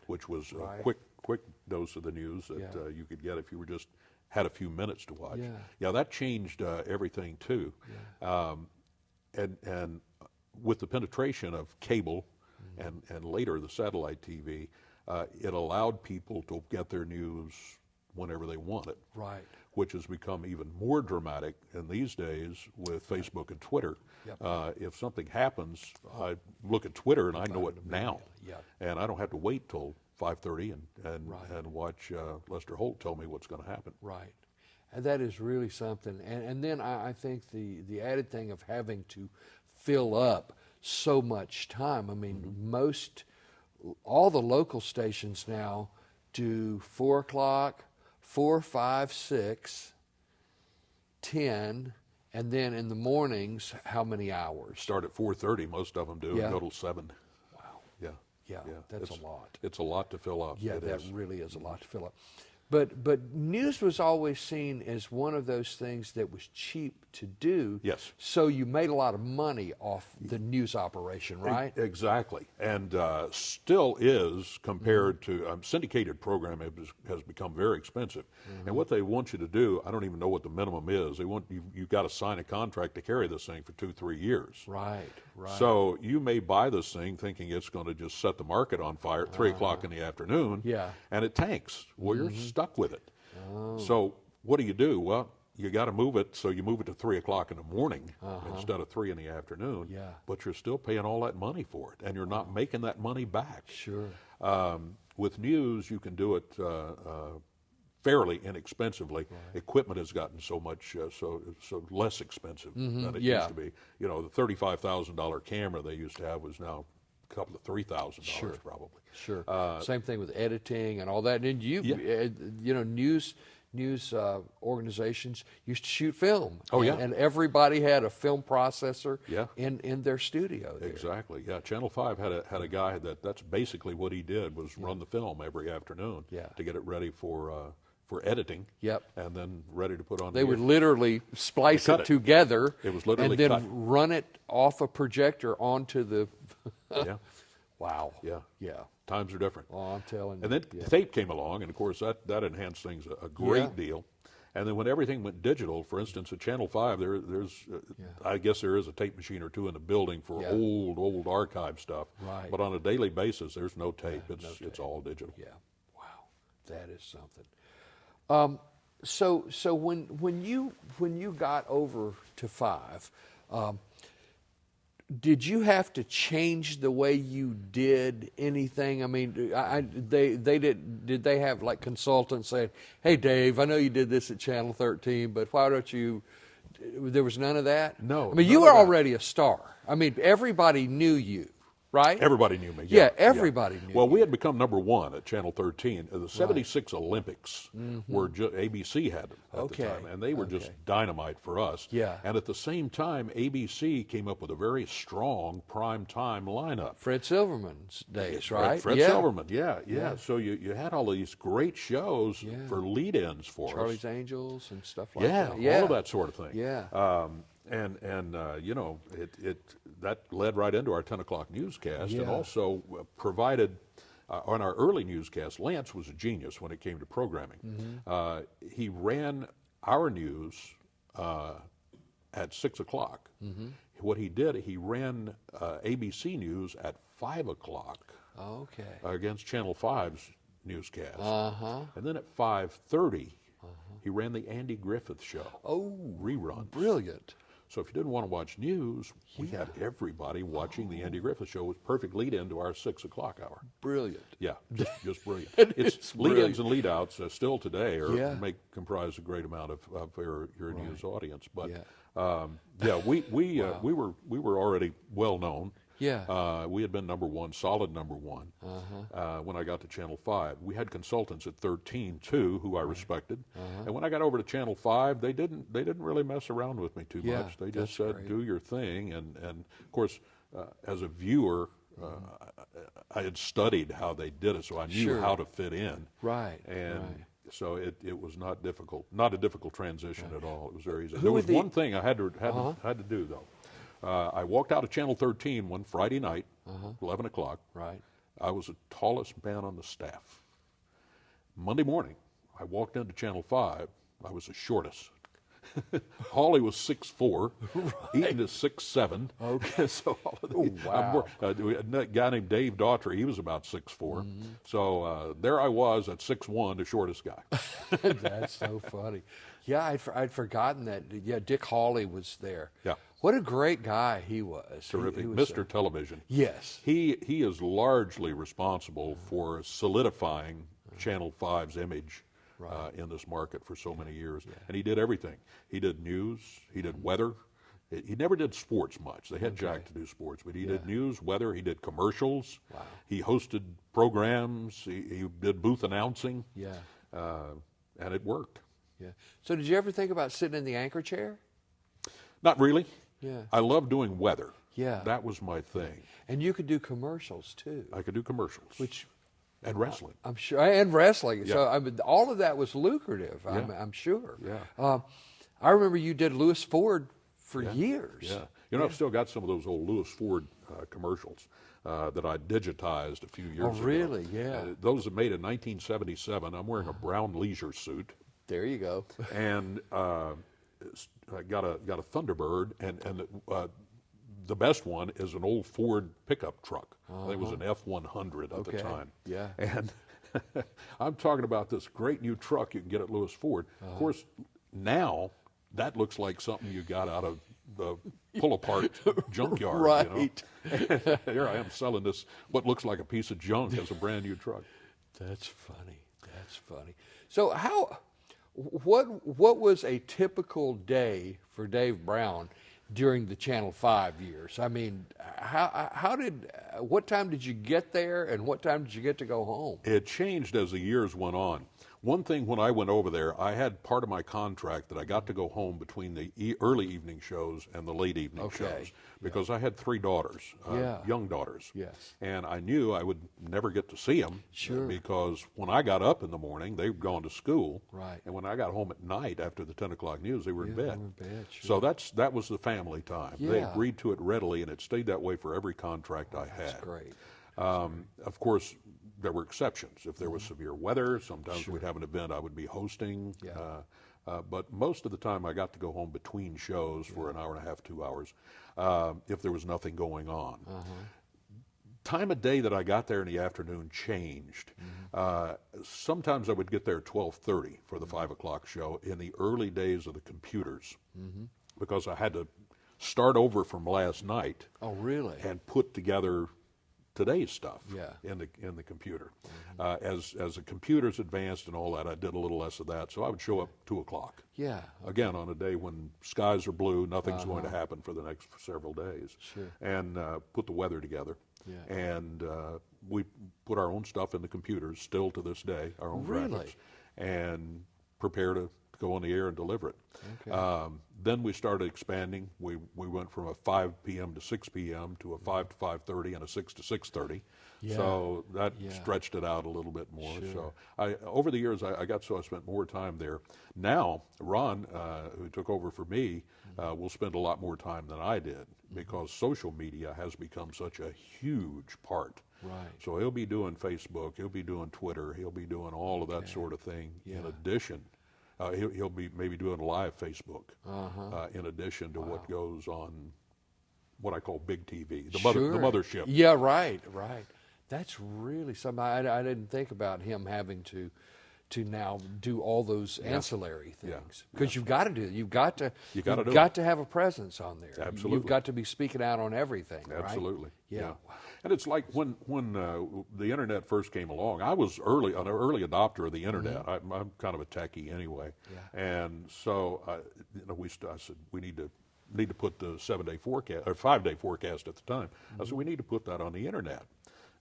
which was a quick dose of the news that you could get if you were just had a few minutes to watch. Yeah, that changed everything too. And with the penetration of cable and later the satellite TV, it allowed people to get their news whenever they wanted. Right. Which has become even more dramatic in these days with Facebook and Twitter. If something happens, I look at Twitter and I know it now. And I don't have to wait till 5:30 and watch Lester Holt tell me what's going to happen. Right. And that is really something. And then I think the added thing of having to fill up so much time. I mean, all the local stations now do 4 o'clock, 4, 5, 6, 10, and then in the mornings, how many hours? Start at 4:30, most of them do, Yeah. and go till 7. Wow. Yeah. Yeah, that's a lot. It's a lot to fill up. Yeah, It that is. really is a lot to fill up. But news was always seen as one of those things that was cheap to do. Yes. So you made a lot of money off the news operation, right? Exactly, and still is compared to syndicated programming has become very expensive. And what they want you to do, I don't even know what the minimum is. They want you've got to sign a contract to carry this thing for 2-3 years. Right. So you may buy this thing thinking it's going to just set the market on fire at 3 o'clock in the afternoon. Yeah. And it tanks. Well, you're stuck with it. So what do? Well, you got to move it, so you move it to 3 o'clock in the morning instead of 3 in the afternoon. Yeah. But you're still paying all that money for it, and you're not making that money back. Sure. With news, you can do it fairly inexpensively. Equipment has gotten so much so less expensive than it used to be. You know, the $35,000 camera they used to have was now a couple of $3,000 probably. Sure. Same thing with editing and all that. And you know, news organizations used to shoot film. Oh, yeah. And everybody had a film processor Yeah. in their studio there. Exactly. Yeah. Channel 5 had a guy that's basically what he did was run the film every afternoon to get it ready for editing. Yep. And then ready to put on. They would literally splice cut it it. together. It was literally and then cut. run it off a projector onto the. Yeah. Wow. Yeah. Yeah. Times are different. Oh, I'm telling you. And then tape came along, and of course that enhanced things a great deal. And then when everything went digital, for instance, at Channel 5, there's I guess there is a tape machine or two in the building for old archive stuff. Right. But on a daily basis, there's no tape. It's all digital. Yeah. Wow. That is something. So when you got over to 5, did you have to change the way you did anything? I mean, did they have like consultants saying, "Hey, Dave, I know you did this at Channel 13, but why don't you?" There was none of that. No, I mean, you were already a star. I mean, everybody knew you, right? Everybody knew me. Yeah, everybody knew Well, you. we had become #1 at Channel 13. The '76 Olympics were ABC had them at the time, and they were just dynamite for us. Yeah. And at the same time, ABC came up with a very strong prime time lineup. Fred Silverman's days, right? Fred Silverman, yeah. So you had all these great shows for lead-ins for Charlie's us. Angels and stuff like that. All of that sort of thing. Yeah. And you know, that led right into our 10 o'clock newscast, and also provided on our early newscast. Lance was a genius when it came to programming. He ran our news at 6 o'clock. What he did, he ran ABC News at 5 o'clock. Okay. Against Channel 5's newscast. And then at 5:30, he ran the Andy Griffith Show. Oh, rerun. brilliant. So if you didn't want to watch news, we had everybody watching the Andy Griffith Show. It was perfect lead-in to our 6 o'clock hour. Brilliant. Yeah, just brilliant. It's It's lead-ins and lead-outs still today comprise a great amount of your news audience. But we were already well known. Yeah. We had been #1, solid #1 when I got to Channel 5. We had consultants at 13 too, who I respected. And when I got over to Channel 5, they didn't really mess around with me too much. They just said, great. "Do your thing." And of course, as a viewer, I had studied how they did it, so I knew how to fit in. Right. And so it was not a difficult transition at all. It was very easy. Who There were was the- one thing I had to do though. I walked out of Channel 13 one Friday night, 11 o'clock. Right. I was the tallest man on the staff. Monday morning, I walked into Channel 5. I was the shortest. Hawley was 6'4", Eaton is 6'7". Okay, so wow. A guy named Dave Daughtry, he was about 6'4". So there I was at 6'1", the shortest guy. That's so funny. Yeah, I'd forgotten that. Yeah, Dick Hawley was there. Yeah. What a great guy he was. Terrific, He was, Mr. Television. Yes. He is largely responsible for solidifying Channel 5's image in this market for so many years. And he did everything. He did news, he did weather. He never did sports much. They had Jack to do sports, but he did news, weather, he did commercials. Wow. He hosted programs, he did booth announcing. Yeah. And it worked. Yeah. So did you ever think about sitting in the anchor chair? Not really. Yeah. I love doing weather. Yeah. That was my thing. And you could do commercials too. I could do commercials. And wrestling. I'm sure, and wrestling. Yeah. So I mean, all of that was lucrative. I'm sure. Yeah. I remember you did Lewis Ford for years. Yeah. You know, I've still got some of those old Lewis Ford commercials that I digitized a few years ago. Oh, really? Yeah. Those are made in 1977. I'm wearing a brown leisure suit. There you go. And I got a Thunderbird, and the best one is an old Ford pickup truck. I think it was an F-100 at the time. Yeah. And I'm talking about this great new truck you can get at Lewis Ford. Of course, now that looks like something you got out of the pull-apart junkyard. Right. You know? Here I am selling this, what looks like a piece of junk as a brand new truck. That's funny. That's funny. So what was a typical day for Dave Brown during the Channel 5 years? I mean, what time did you get there, and what time did you get to go home? It changed as the years went on. One thing, when I went over there, I had part of my contract that I got to go home between the early evening shows and the late evening shows, because I had 3 daughters, young daughters. Yes. And I knew I would never get to see them, because when I got up in the morning, they'd gone to school. Right. And when I got home at night after the 10 o'clock news, they were in bed. They were in bed, sure. So that was the family time. Yeah. They agreed to it readily, and it stayed that way for every contract I had. That's great. Of course, there were exceptions. If there was severe weather, sometimes we'd have an event I would be hosting. But most of the time I got to go home between shows for an hour and a half, 2 hours, if there was nothing going on. Time of day that I got there in the afternoon changed. Sometimes I would get there at 12:30 for the 5 o'clock show in the early days of the computers, because I had to start over from last night. Oh, really? And put together today's stuff Yeah. in the computer. As the computers advanced and all that, I did a little less of that. So I would show up 2 o'clock. Yeah. Again, on a day when skies are blue, nothing's going to happen for the next several days. Sure. And put the weather together. Yeah. And we put our own stuff in the computers, still to this day, our own graphics, and prepare to go on the air and deliver it. Okay. Then we started expanding. We went from a 5 p.m. to 6 p.m. to a 5 to 5:30 and a 6 to 6:30. Yeah. So that Yeah. stretched it out a little bit more. Sure. So over the years, I spent more time there. Now, Ron, who took over for me, will spend a lot more time than I did, because social media has become such a huge part. Right. So he'll be doing Facebook, he'll be doing Twitter, he'll be doing all of that sort of thing. In addition, he'll be maybe doing live Facebook, in addition to what goes on what I call big TV, the mothership. Yeah, right. That's really something I didn't think about, him having to now do all those ancillary things, because you've got to do it. You've got to have a presence on there. Absolutely. You've got to be speaking out on everything. Absolutely. Right? Yeah. Wow. And it's like when the internet first came along, I was an early adopter of the internet. I'm kind of a techie anyway. Yeah. And so I said we need to put the 7-day forecast or 5-day forecast at the time. I said we need to put that on the internet.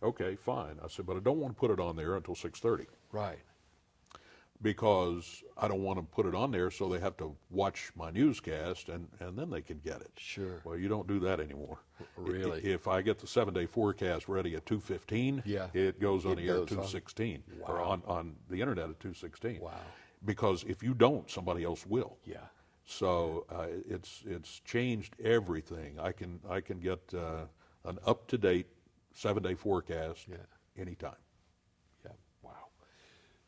Okay, fine. I said, but I don't want to put it on there until 6:30. Right. Because I don't want to put it on there so they have to watch my newscast and then they can get it. Sure. Well, you don't do that anymore. Really? If I get the 7-day forecast ready at 2:15, it goes on the air at 2:16, or on the internet at 2:16. Wow. Because if you don't, somebody else will. Yeah. So it's changed everything. I can get an up-to-date 7-day forecast anytime. Yeah. Wow.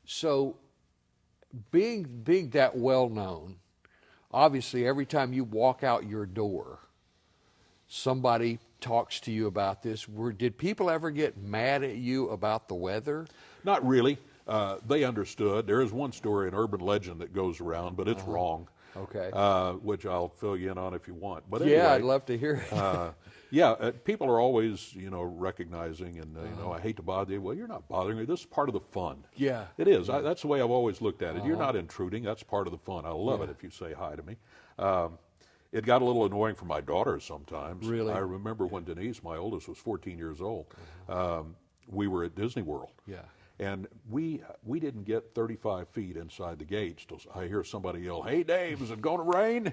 So, being that well known, obviously every time you walk out your door, somebody talks to you about this. Did people ever get mad at you about the weather? Not really. They understood. There is one story, an urban legend that goes around, but it's wrong. Okay. Which I'll fill you in on if you want. But Yeah, anyway, I'd love to hear it. people are always, recognizing, and I hate to bother you. Well, you're not bothering me. This is part of the fun. Yeah. It is. That's the way I've always looked at it. You're not intruding. That's part of the fun. I love it if you say hi to me. It got a little annoying for my daughters sometimes. Really? I remember when Denise, my oldest, was 14 years old. We were at Disney World. Yeah. And we didn't get 35 feet inside the gates till I hear somebody yell, "Hey, Dave, is it going to rain?"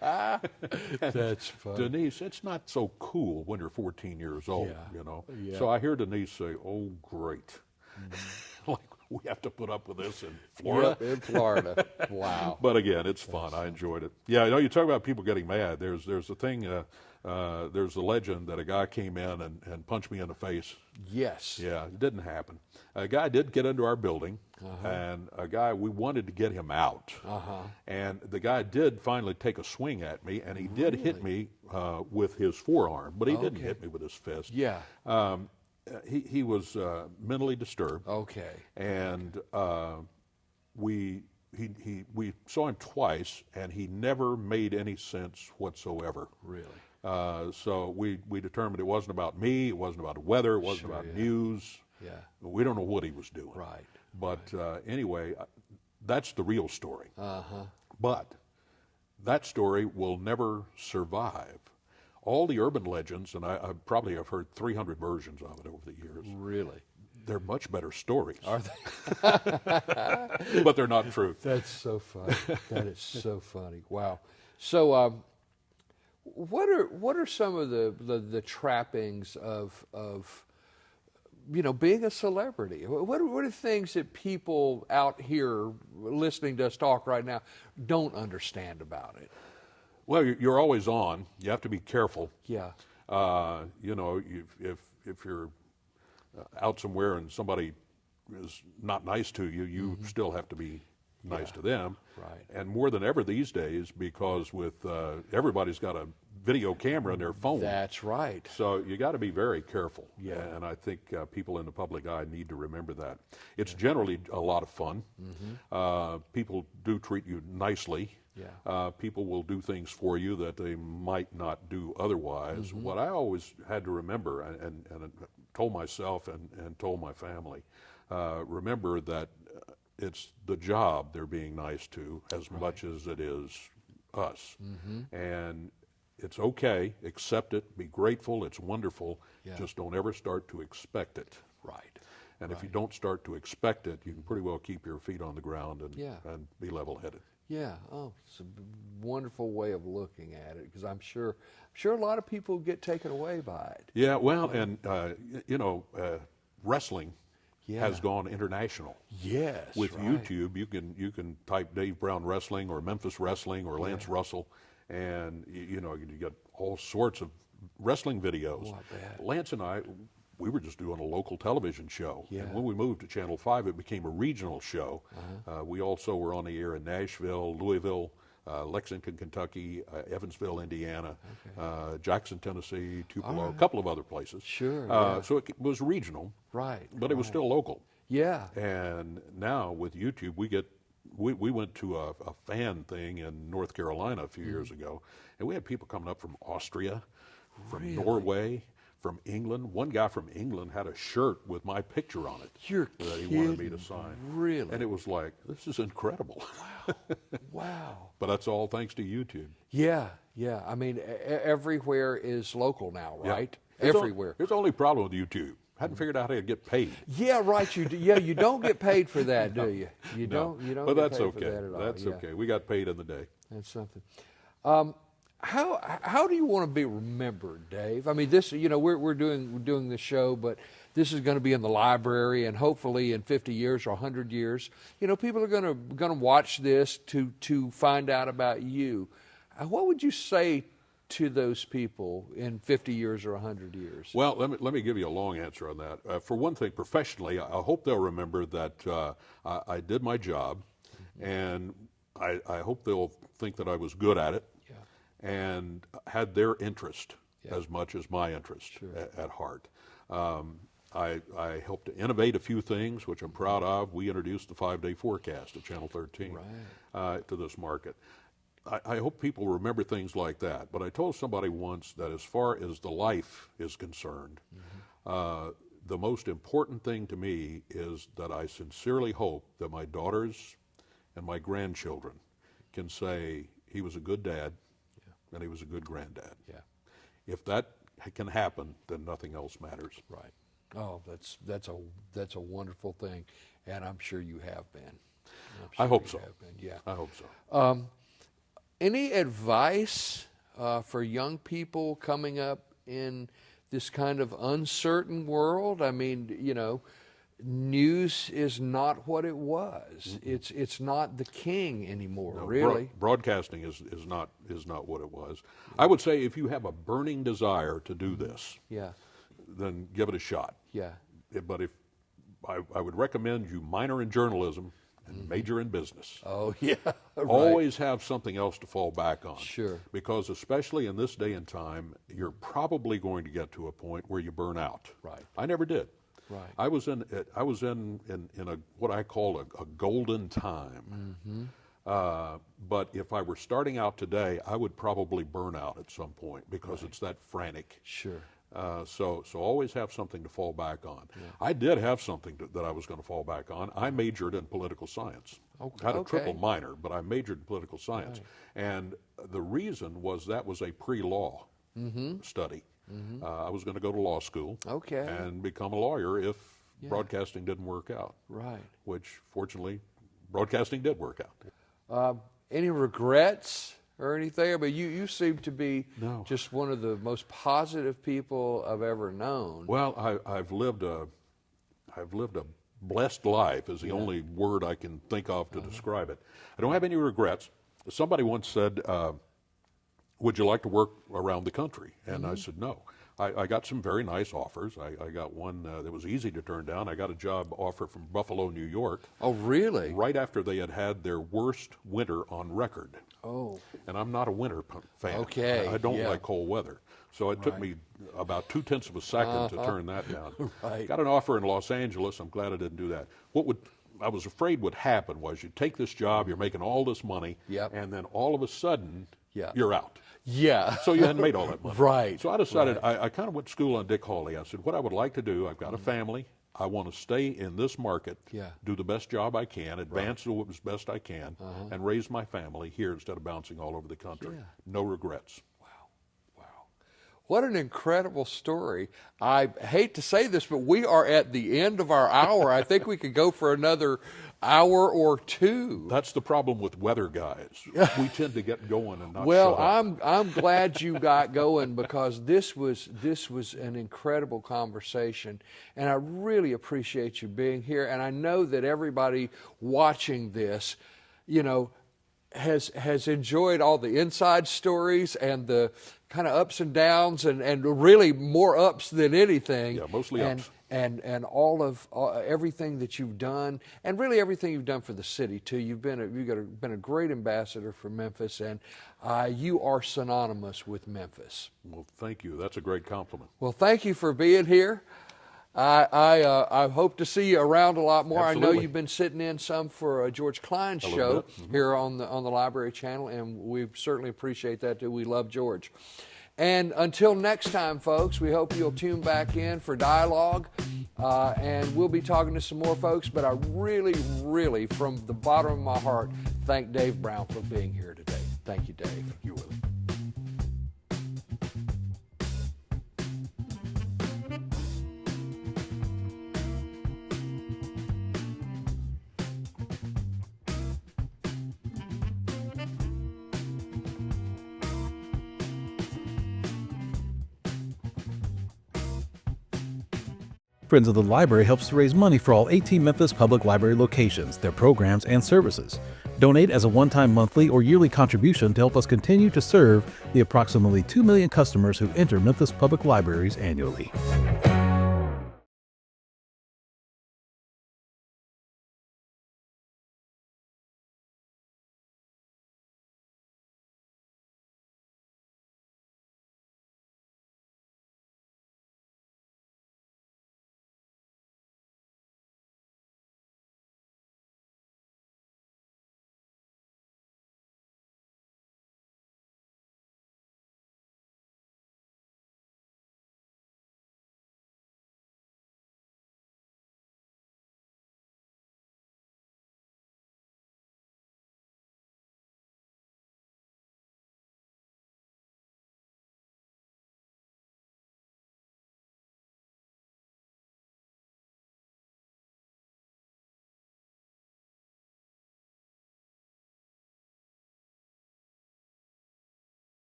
That's funny. Denise, it's not so cool when you're 14 years old, Yeah. So I hear Denise say, "Oh, great." Like, we have to put up with this in Florida? Yep, in Florida. Wow. But again, it's fun. I enjoyed it. Yeah, you talk about people getting mad. There's a thing, there's the legend that a guy came in and punched me in the face. Yes. Yeah, it didn't happen. A guy did get into our building, and we wanted to get him out. And the guy did finally take a swing at me, and he did hit me with his forearm, but he didn't hit me with his fist. Yeah. He was mentally disturbed. Okay. And we saw him twice, and he never made any sense whatsoever. Really? So we determined it wasn't about me, it wasn't about the weather, it wasn't about news. Yeah. We don't know what he was doing. Right. But anyway, that's the real story. Uh-huh. But that story will never survive. All the urban legends, and I probably have heard 300 versions of it over the years. Really? They're much better stories. Are they? But they're not true. That's so funny. That is so funny. Wow. So, what are some of the trappings of being a celebrity? What are things that people out here listening to us talk right now don't understand about it? Well, you're always on. You have to be careful. Yeah. If you're out somewhere and somebody is not nice to you, you still have to be nice to them. Right. And more than ever these days, because with everybody's got a video camera in their phone. That's right. So you got to be very careful. Yeah. And I think people in the public eye need to remember that. It's generally a lot of fun. People do treat you nicely. Yeah. People will do things for you that they might not do otherwise. What I always had to remember, and told myself and told my family, remember that it's the job they're being nice to as much as it is us. And it's okay, accept it, be grateful, it's wonderful, just don't ever start to expect it. Right. And if you don't start to expect it, you can pretty well keep your feet on the ground and be level-headed. Yeah. Oh, it's a wonderful way of looking at it, because I'm sure a lot of people get taken away by it. Yeah, well, and wrestling has gone international. Yes. With right. YouTube, you can type Dave Brown Wrestling or Memphis Wrestling or Lance Russell, and you get all sorts of wrestling videos. Oh, I bet. Lance and I, we were just doing a local television show, Yeah. and when we moved to Channel 5, it became a regional show. We also were on the air in Nashville, Louisville, Lexington, Kentucky, Evansville, Indiana, Jackson, Tennessee, Tupelo, a couple of other places. Sure. So it was regional, Right. but it was still local. Yeah. And now with YouTube, we went to a fan thing in North Carolina a few years ago, and we had people coming up from Austria, from Norway, from England. One guy from England had a shirt with my picture on it You're that he kidding. wanted me to sign. Really? And it was like, this is incredible. Wow. But that's all thanks to YouTube. Yeah. Yeah. I mean, everywhere is local now, Yeah. right? Here's Everywhere. Here's the only problem with YouTube. Hadn't figured out how to get paid. Yeah, right. You don't get paid for that, do you? You No. don't. But get that's paid okay. For that at all. That's Yeah. okay. We got paid in the day. That's something. How do you want to be remembered, Dave? I mean, this we're doing this show, but this is going to be in the library, and hopefully in 50 years or 100 years, people are going to watch this to find out about you. What would you say to those people in 50 years or 100 years? Well, let me give you a long answer on that. For one thing, professionally, I hope they'll remember that I did my job, and I hope they'll think that I was good at it. And had their interest as much as my interest at heart. I helped to innovate a few things, which I'm proud of. We introduced the 5-day forecast at Channel 13 to this market. I hope people remember things like that. But I told somebody once that as far as the life is concerned, the most important thing to me is that I sincerely hope that my daughters and my grandchildren can say he was a good dad and he was a good granddad. Yeah. If that can happen, then nothing else matters. Right. Oh, that's a wonderful thing, and I'm sure you have been. I hope so. Yeah. I hope so. Any advice for young people coming up in this kind of uncertain world? I mean, you know, news is not what it was. It's not the king anymore, No, really. broadcasting is not what it was. I would say if you have a burning desire to do this, Yeah. then give it a shot. Yeah. But if I would recommend you minor in journalism and major in business. Oh, yeah. Right. Always have something else to fall back on. Sure. Because especially in this day and time, you're probably going to get to a point where you burn out. Right. I never did. Right. I was in a what I call a golden time. But if I were starting out today, I would probably burn out at some point because it's that frantic. Sure. So always have something to fall back on. Yeah. I did have something that I was going to fall back on. I majured in political science. Okay. I had a triple minor, but I majored in political science. Right. And the reason was that was a pre-law study. I was going to go to law school and become a lawyer if broadcasting didn't work out. Right. Which, fortunately, broadcasting did work out. Any regrets or anything? I mean, you seem to be No. just one of the most positive people I've ever known. Well, I've lived a blessed life is the only word I can think of to describe it. I don't have any regrets. Somebody once said, would you like to work around the country? And I said, no. I got some very nice offers. I got one that was easy to turn down. I got a job offer from Buffalo, New York. Oh, really? Right after they had their worst winter on record. Oh. And I'm not a winter fan. Okay. I don't like cold weather. So it took me about 0.2 of a second to turn that down. Right. Got an offer in Los Angeles. I'm glad I didn't do that. I was afraid would happen was you take this job, you're making all this money, and then all of a sudden you're out. Yeah. So you hadn't made all that money. Right. So I decided, I kind of went to school on Dick Hawley. I said, what I would like to do, I've got a family. I want to stay in this market, do the best job I can, advance to what was best I can, and raise my family here instead of bouncing all over the country. Yeah. No regrets. What an incredible story. I hate to say this, but we are at the end of our hour. I think we could go for another hour or two. That's the problem with weather guys. We tend to get going and not Well, shut up. I'm glad you got going because this was an incredible conversation, and I really appreciate you being here. And I know that everybody watching this, you know, has enjoyed all the inside stories and the kind of ups and downs and really more ups than anything. Yeah, mostly ups. And all of everything that you've done, and really everything you've done for the city too. You've been a great ambassador for Memphis, and you are synonymous with Memphis. Well, thank you. That's a great compliment. Well, thank you for being here. I hope to see you around a lot more. Absolutely. I know you've been sitting in some for George Klein's show here on the Library Channel, and we certainly appreciate that too. We love George. And until next time, folks, we hope you'll tune back in for Dialogue, and we'll be talking to some more folks. But I really, really, from the bottom of my heart, thank Dave Brown for being here today. Thank you, Dave. Thank you, Willie. Friends of the Library helps to raise money for all 18 Memphis Public Library locations, their programs, and services. Donate as a one-time monthly or yearly contribution to help us continue to serve the approximately 2 million customers who enter Memphis Public Libraries annually.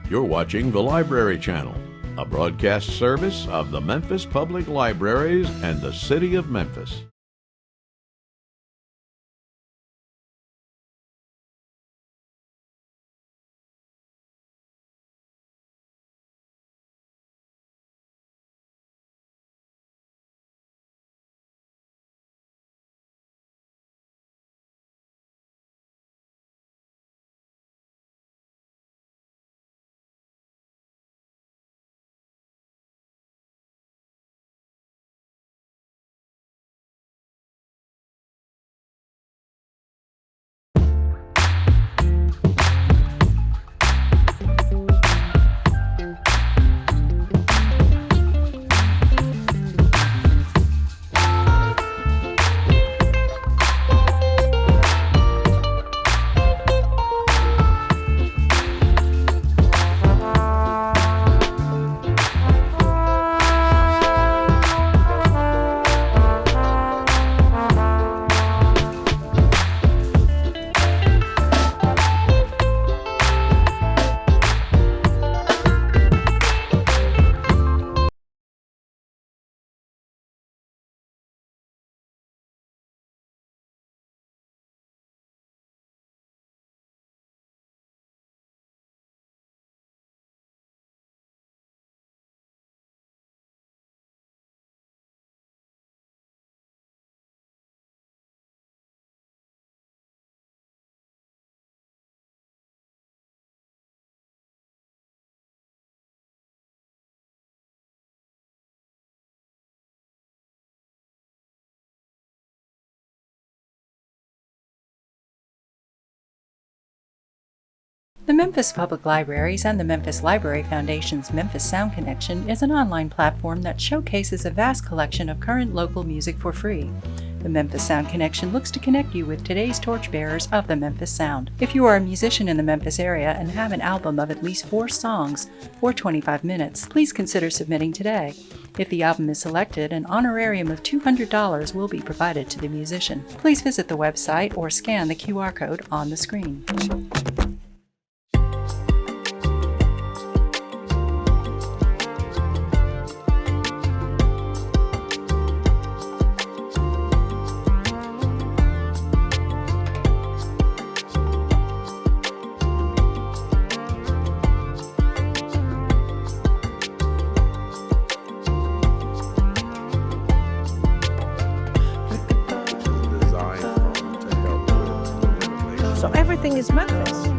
You're watching the Library Channel, a broadcast service of the Memphis Public Libraries and the City of Memphis. The Memphis Public Libraries and the Memphis Library Foundation's Memphis Sound Connection is an online platform that showcases a vast collection of current local music for free. The Memphis Sound Connection looks to connect you with today's torchbearers of the Memphis Sound. If you are a musician in the Memphis area and have an album of at least 4 songs or 25 minutes, please consider submitting today. If the album is selected, an honorarium of $200 will be provided to the musician. Please visit the website or scan the QR code on the screen. So everything is Memphis.